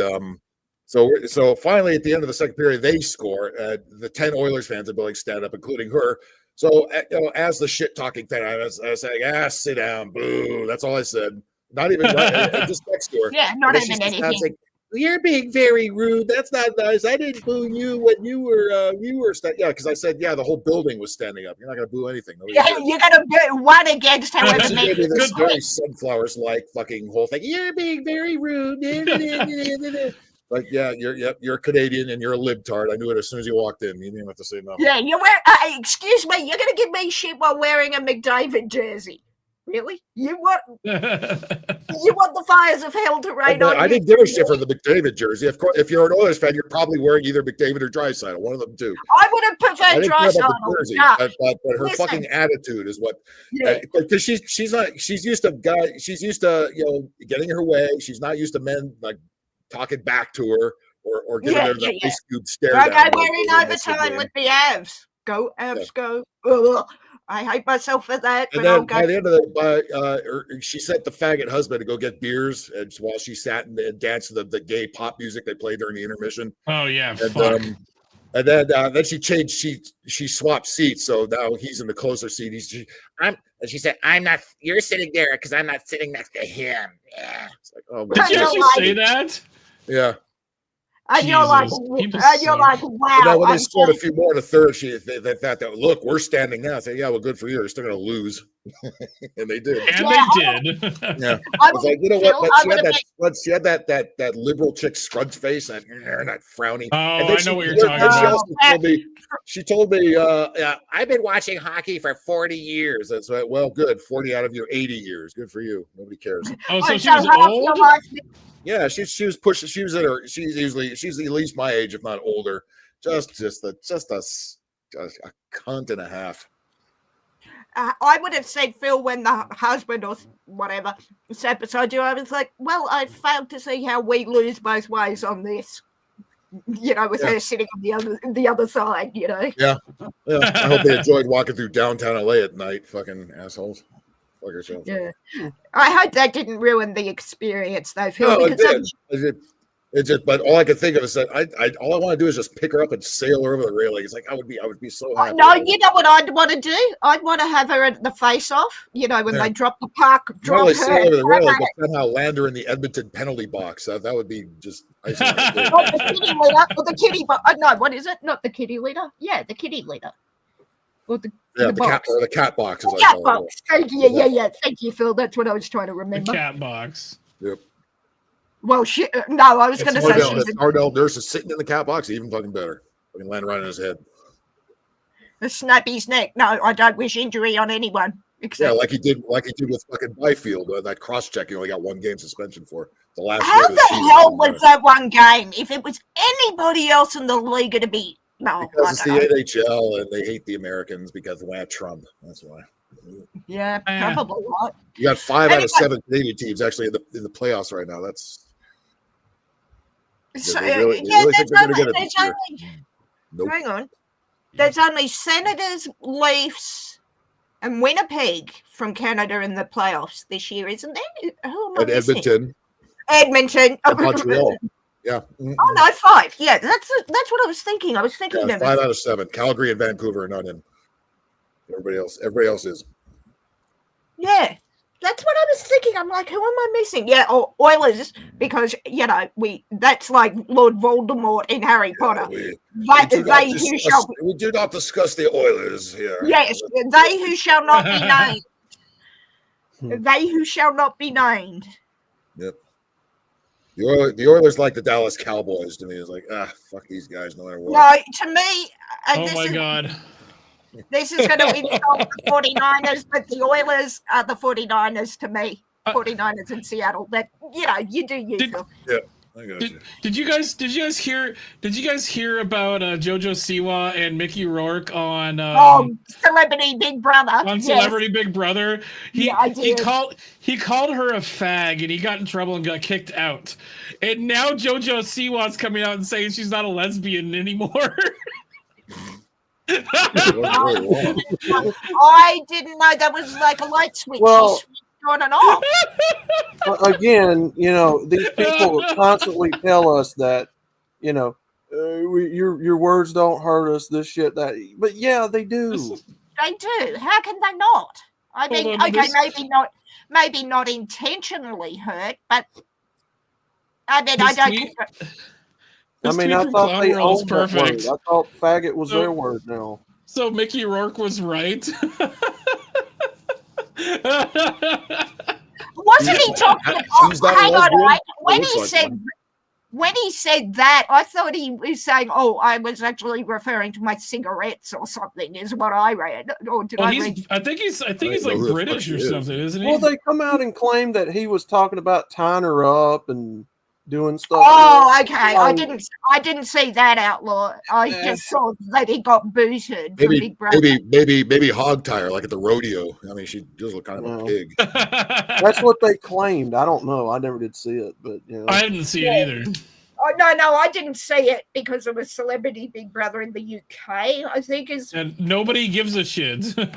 so finally, at the end of the second period, they score. The 10 Oilers fans in the building stand up, including her. So as the shit talking thing, I was saying, sit down, boo. That's all I said. Not even just next to her. Yeah, not even anything. Saying, you're being very rude. That's not nice. I didn't boo you when you were because I said the whole building was standing up. You're not gonna boo anything. You're gonna do one against however many. This very sunflowers like fucking whole thing. You're being very rude. Like you're Canadian and you're a libtard. I knew it as soon as you walked in. You didn't have to say nothing. Yeah, you wear. Excuse me. You're gonna give me shit while wearing a McDavid jersey. Really? You want the fires of hell to rain on you? I didn't give a shit for the McDavid jersey. Of course, if you're an Oilers fan, you're probably wearing either McDavid or Draisaitl, one of them two. I would have preferred Draisaitl. But her fucking attitude is what. Because she's used to getting her way. She's not used to men like talking back to her or giving her the ice cube stare. Okay, we're in overtime with the Avs. Go Avs, go. Ugh. I hate myself for that. And then by the end of it, she sent the faggot husband to go get beers, and while she sat and danced to the gay pop music they played during the intermission. Oh yeah, and then she changed. She swapped seats, so now he's in the closer seat. And she said, "I'm not. You're sitting there because I'm not sitting next to him." Yeah. It's like, oh, did you actually say that? Yeah. And you're like, wow. Now, when they scored a few more in the third, they thought that, look, we're standing now. I said, yeah, well, good for you. You're still going to lose. And they did. And they did. Yeah. I was like, you know what? She had that liberal chick scrunch face, that frowny. Oh, I know what you're talking about. She told me, I've been watching hockey for 40 years. That's right. Well, good. 40 out of your 80 years. Good for you. Nobody cares. Oh, so she was old? Yeah, she was pushing. She's at least my age, if not older. Just a cunt and a half. I would have said, Phil, when the husband or whatever sat beside you, I was like, well, I failed to see how we lose both ways on this. With her sitting on the other side. Yeah. I hope they enjoyed walking through downtown LA at night. Fucking assholes. Fuck yourself. Yeah. I hope that didn't ruin the experience, though, Phil. No, it did. But all I could think of is that all I want to do is just pick her up and sail her over the railing. It's like I would be so happy. No, you know what I'd want to do? I'd want to have her at the face-off. When they drop the puck, drop her. Sail over the railing, but somehow land her in the Edmonton penalty box. That would be just. Not the kitty leader, or the kitty. No, what is it? Not the kitty leader. Yeah, the kitty leader. Or the cat box. The cat box. Thank you. Yeah. Thank you, Phil. That's what I was trying to remember. The cat box. Yep. Well, shit. No, I was going to say. Ardell Nurse is sitting in the cat box. Even fucking better. I can land right on his head. The Snappy's neck. No, I don't wish injury on anyone. Except like he did with fucking Byfield. That cross check, he only got 1 game suspension for. The last. How the hell was that 1 game? If it was anybody else in the league, it'd be. No, because it's the NHL and they hate the Americans because of Trump. That's why. Yeah, probably not. You got 5 out of 7 Canadian teams actually in the playoffs right now. That's. So, hang on. There's only Senators, Leafs, and Winnipeg from Canada in the playoffs this year, isn't there? And Edmonton. Edmonton. And Montreal. Yeah. Oh no, 5. Yeah, that's what I was thinking. I was thinking 5 out of 7. Calgary and Vancouver are not in. Everybody else is. Yeah, that's what I was thinking, I'm like, who am I missing? Yeah, Oilers, because that's like Lord Voldemort in Harry Potter. We do not discuss the Oilers here. Yes, they who shall not be named. They who shall not be named. Yep. The Oilers like the Dallas Cowboys to me. It's like, fuck these guys no matter what. No, to me, oh my God. This is going to insult the 49ers, but the Oilers are the 49ers to me. 49ers in Seattle. That you do you. Yeah. I got you. Did you guys hear about JoJo Siwa and Mickey Rourke on Celebrity Big Brother? On Celebrity Big Brother? I did. He called her a fag and he got in trouble and got kicked out. And now JoJo Siwa's coming out and saying she's not a lesbian anymore. I didn't know that was like a light switch. Well, on and off. Again, these people constantly tell us that, your words don't hurt us, this shit, that. But yeah, they do. They do. How can they not? I mean, maybe not intentionally hurt, but I mean, I don't. I thought they owned that word. I thought faggot was their word now. So Mickey Rourke was right. Wasn't he talking? Hang on, when he said that, I thought he was saying, "Oh, I was actually referring to my cigarettes or something," is what I read. Or did I read? I think he's like British or something, isn't he? Well, they come out and claim that he was talking about tying her up and doing stuff. Oh, okay. I didn't see that outlaw. I just saw that he got booted from Big Brother. Maybe hog tie her like at the rodeo. I mean, she does look kind of a pig. That's what they claimed. I don't know. I never did see it, but I didn't see it either. Oh no, I didn't see it because of a Celebrity Big Brother in the UK. I think is and nobody gives a shit. Look,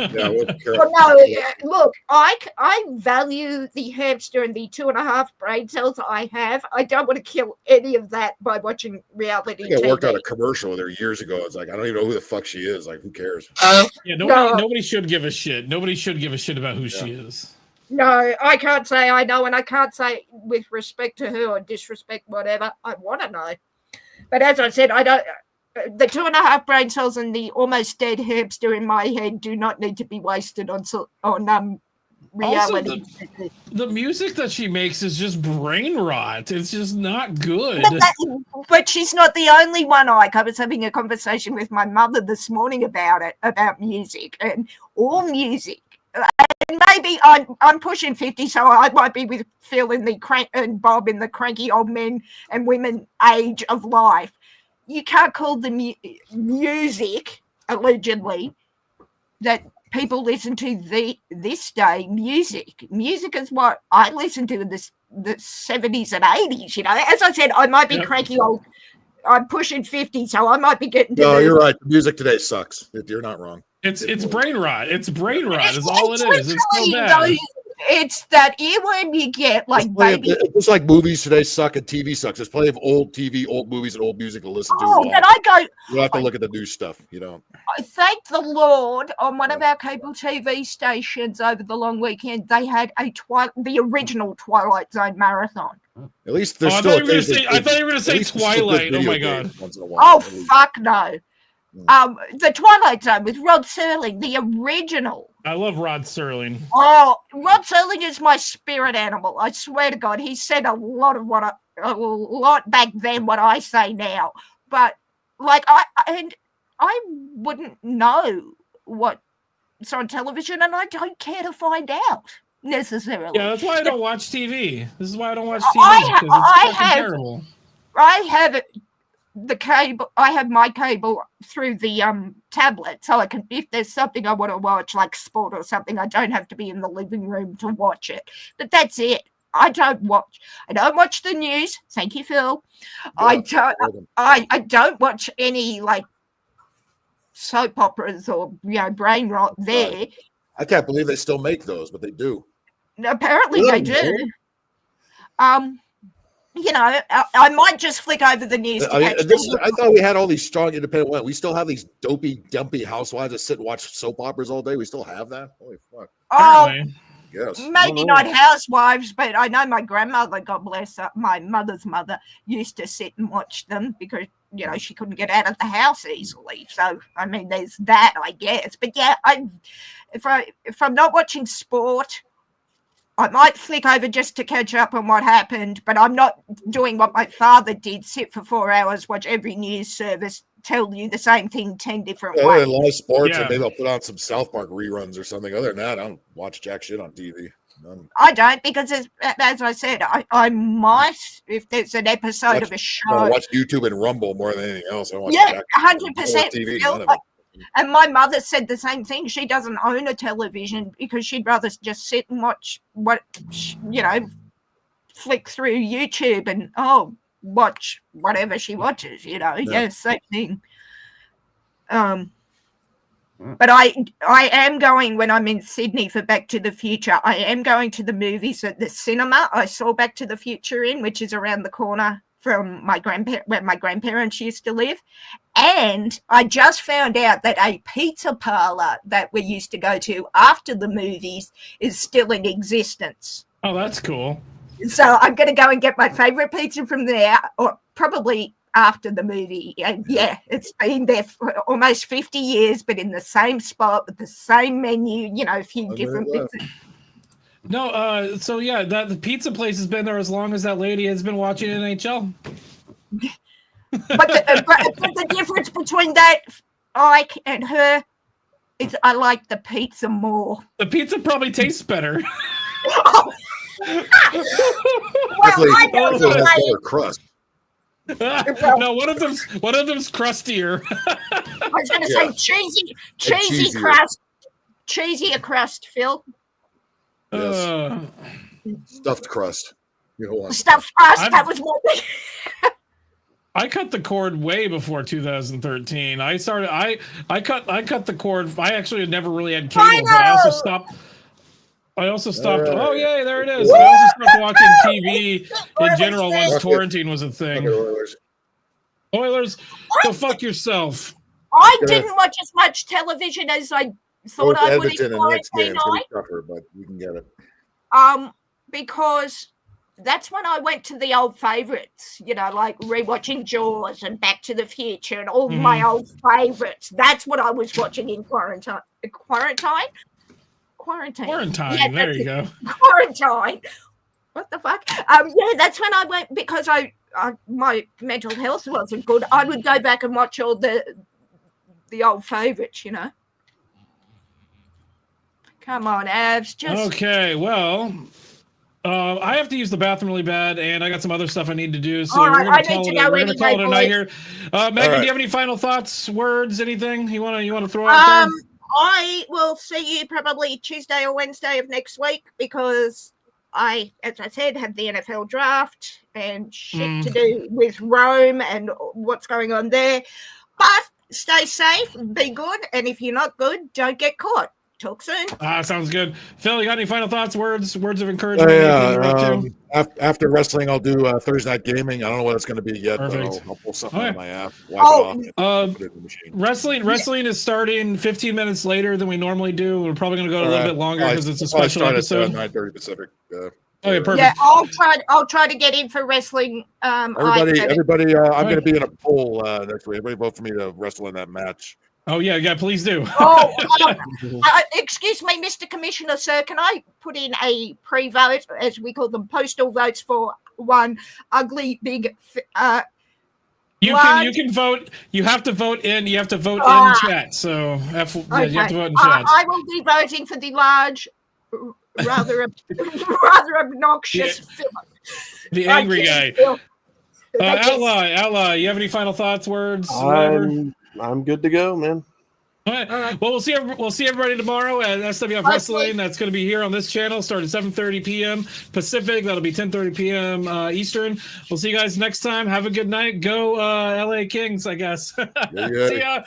I value the hamster and the 2.5 brain cells I have. I don't want to kill any of that by watching reality TV. I worked on a commercial there years ago. It's like I don't even know who the fuck she is. Like, who cares? Nobody should give a shit. Nobody should give a shit about who she is. No, I can't say I know, and I can't say with respect to her or disrespect whatever. I want to know. But as I said, I don't. The 2.5 brain cells and the almost dead hamster in my head do not need to be wasted on reality. Also, the music that she makes is just brain rot. It's just not good. But she's not the only one, Ike. I was having a conversation with my mother this morning about music and all music. And maybe I'm pushing 50, so I might be with Phil in the and Bob in the cranky old men and women age of life. You can't call the music, allegedly, that people listen to this day music. Music is what I listen to in the 70s and 80s. As I said, I might be cranky old. I'm pushing 50, so I might be getting to. No, you're right. The music today sucks. You're not wrong. It's brain rot. It's brain rot. Is all it is. It's so bad. It's that earworm you get, like baby. It's like movies today suck and TV sucks. There's plenty of old TV, old movies, and old music to listen to. Oh, but I go. You don't have to look at the new stuff. I thank the Lord on one of our cable TV stations over the long weekend. They had the original Twilight Zone marathon. At least there's still. I thought you were going to say Twilight. Oh my god. Oh fuck no. The Twilight Zone with Rod Serling, the original. I love Rod Serling. Oh, Rod Serling is my spirit animal. I swear to God, he said a lot back then what I say now. But like I wouldn't know what's on television, and I don't care to find out necessarily. Yeah, that's why I don't watch TV. This is why I don't watch TV. Terrible. I have the cable. I have my cable through the tablet, so I can, if there's something I want to watch, like sport or something, I don't have to be in the living room to watch it. But that's it. I don't watch the news. Thank you, Phil. Yeah, I don't watch any like soap operas or brain rot there. I can't believe they still make those, but they do. Apparently they do. I might just flick over the news. I thought we had all these strong independent women. We still have these dopey, dumpy housewives that sit and watch soap operas all day. We still have that. Holy fuck! Oh, Yes. Maybe not housewives, but I know my grandmother, God bless her, my mother's mother, used to sit and watch them because, you know, she couldn't get out of the house easily. So, I mean, there's that, I guess. But yeah, if I'm not watching sport, I might flick over just to catch up on what happened, but I'm not doing what my father did, sit for 4 hours, watch every news service, tell you the same thing 10 different ways. Live sports, and maybe I'll put on some South Park reruns or something. Other than that, I don't watch jack shit on TV. None. I don't, because as I said, I might, if there's an episode of a show. I watch YouTube and Rumble more than anything else. I watch 100%. TV, and my mother said the same thing. She doesn't own a television because she'd rather just sit and watch flick through YouTube and watch whatever she watches. Same thing. But I am going, when I'm in Sydney for Back to the Future, I am going to the movies at the cinema I saw Back to the Future in, which is around the corner from where my grandparents used to live. And I just found out that a pizza parlor that we used to go to after the movies is still in existence. Oh, that's cool. So I'm going to go and get my favorite pizza from there, or probably after the movie. And yeah, it's been there for almost 50 years, but in the same spot with the same menu, a few different bits. No, so yeah, the pizza place has been there as long as that lady has been watching NHL. But the difference between that, Ike, and her is I like the pizza more. The pizza probably tastes better. Well, I don't better crust. No, one of them's crustier. I was going to say cheesy crust, cheesier crust, Phil. Yes. Stuffed crust. Stuffed crust. That was what. I cut the cord way before 2013. I cut the cord. I actually had never really had cable, but I also stopped. Oh yay, there it is. I also stopped watching TV in general once torrenting was a thing. Oilers, go fuck yourself. I didn't watch as much television as I thought I would in quarantine night. But you can get it. Because that's when I went to the old favorites, like rewatching Jaws and Back to the Future and all my old favorites. That's what I was watching in quarantine. Quarantine. Yeah, there you go. Quarantine. What the fuck? Yeah, that's when I went, because my mental health wasn't good. I would go back and watch all the old favorites, Come on, Avs. Okay, well, I have to use the bathroom really bad, and I got some other stuff I need to do. So we're going to call it a night here. Megan, do you have any final thoughts, words, anything you want to throw out there? I will see you probably Tuesday or Wednesday of next week, because I, as I said, have the NFL draft and shit to do with Rome and what's going on there. But stay safe, be good, and if you're not good, don't get caught. Talk soon. Sounds good. Phil, you got any final thoughts, words of encouragement? After wrestling, I'll do Thursday Night Gaming. I don't know what it's going to be yet, but I'll pull something on my app. Wrestling is starting 15 minutes later than we normally do. We're probably going to go a little bit longer because it's a special episode. 9:30 Pacific. Okay, perfect. Yeah, I'll try to get in for wrestling. Everybody, I'm going to be in a poll next week. Everybody vote for me to wrestle in that match. Oh, yeah, please do. Excuse me, Mr. Commissioner, sir, can I put in a pre-vote, as we call them, postal votes for one ugly, big... You can vote. You have to vote in. You have to vote in chat. So you have to vote in chat. I will be voting for the large, rather obnoxious... The angry guy. Outlaw, you have any final thoughts, words, whatever? I'm good to go, man. All right. Well, we'll see everybody tomorrow at SWF Wrestling. That's going to be here on this channel, starting at 7:30 p.m. Pacific. That'll be 10:30 p.m. Eastern. We'll see you guys next time. Have a good night. Go LA Kings, I guess. See ya.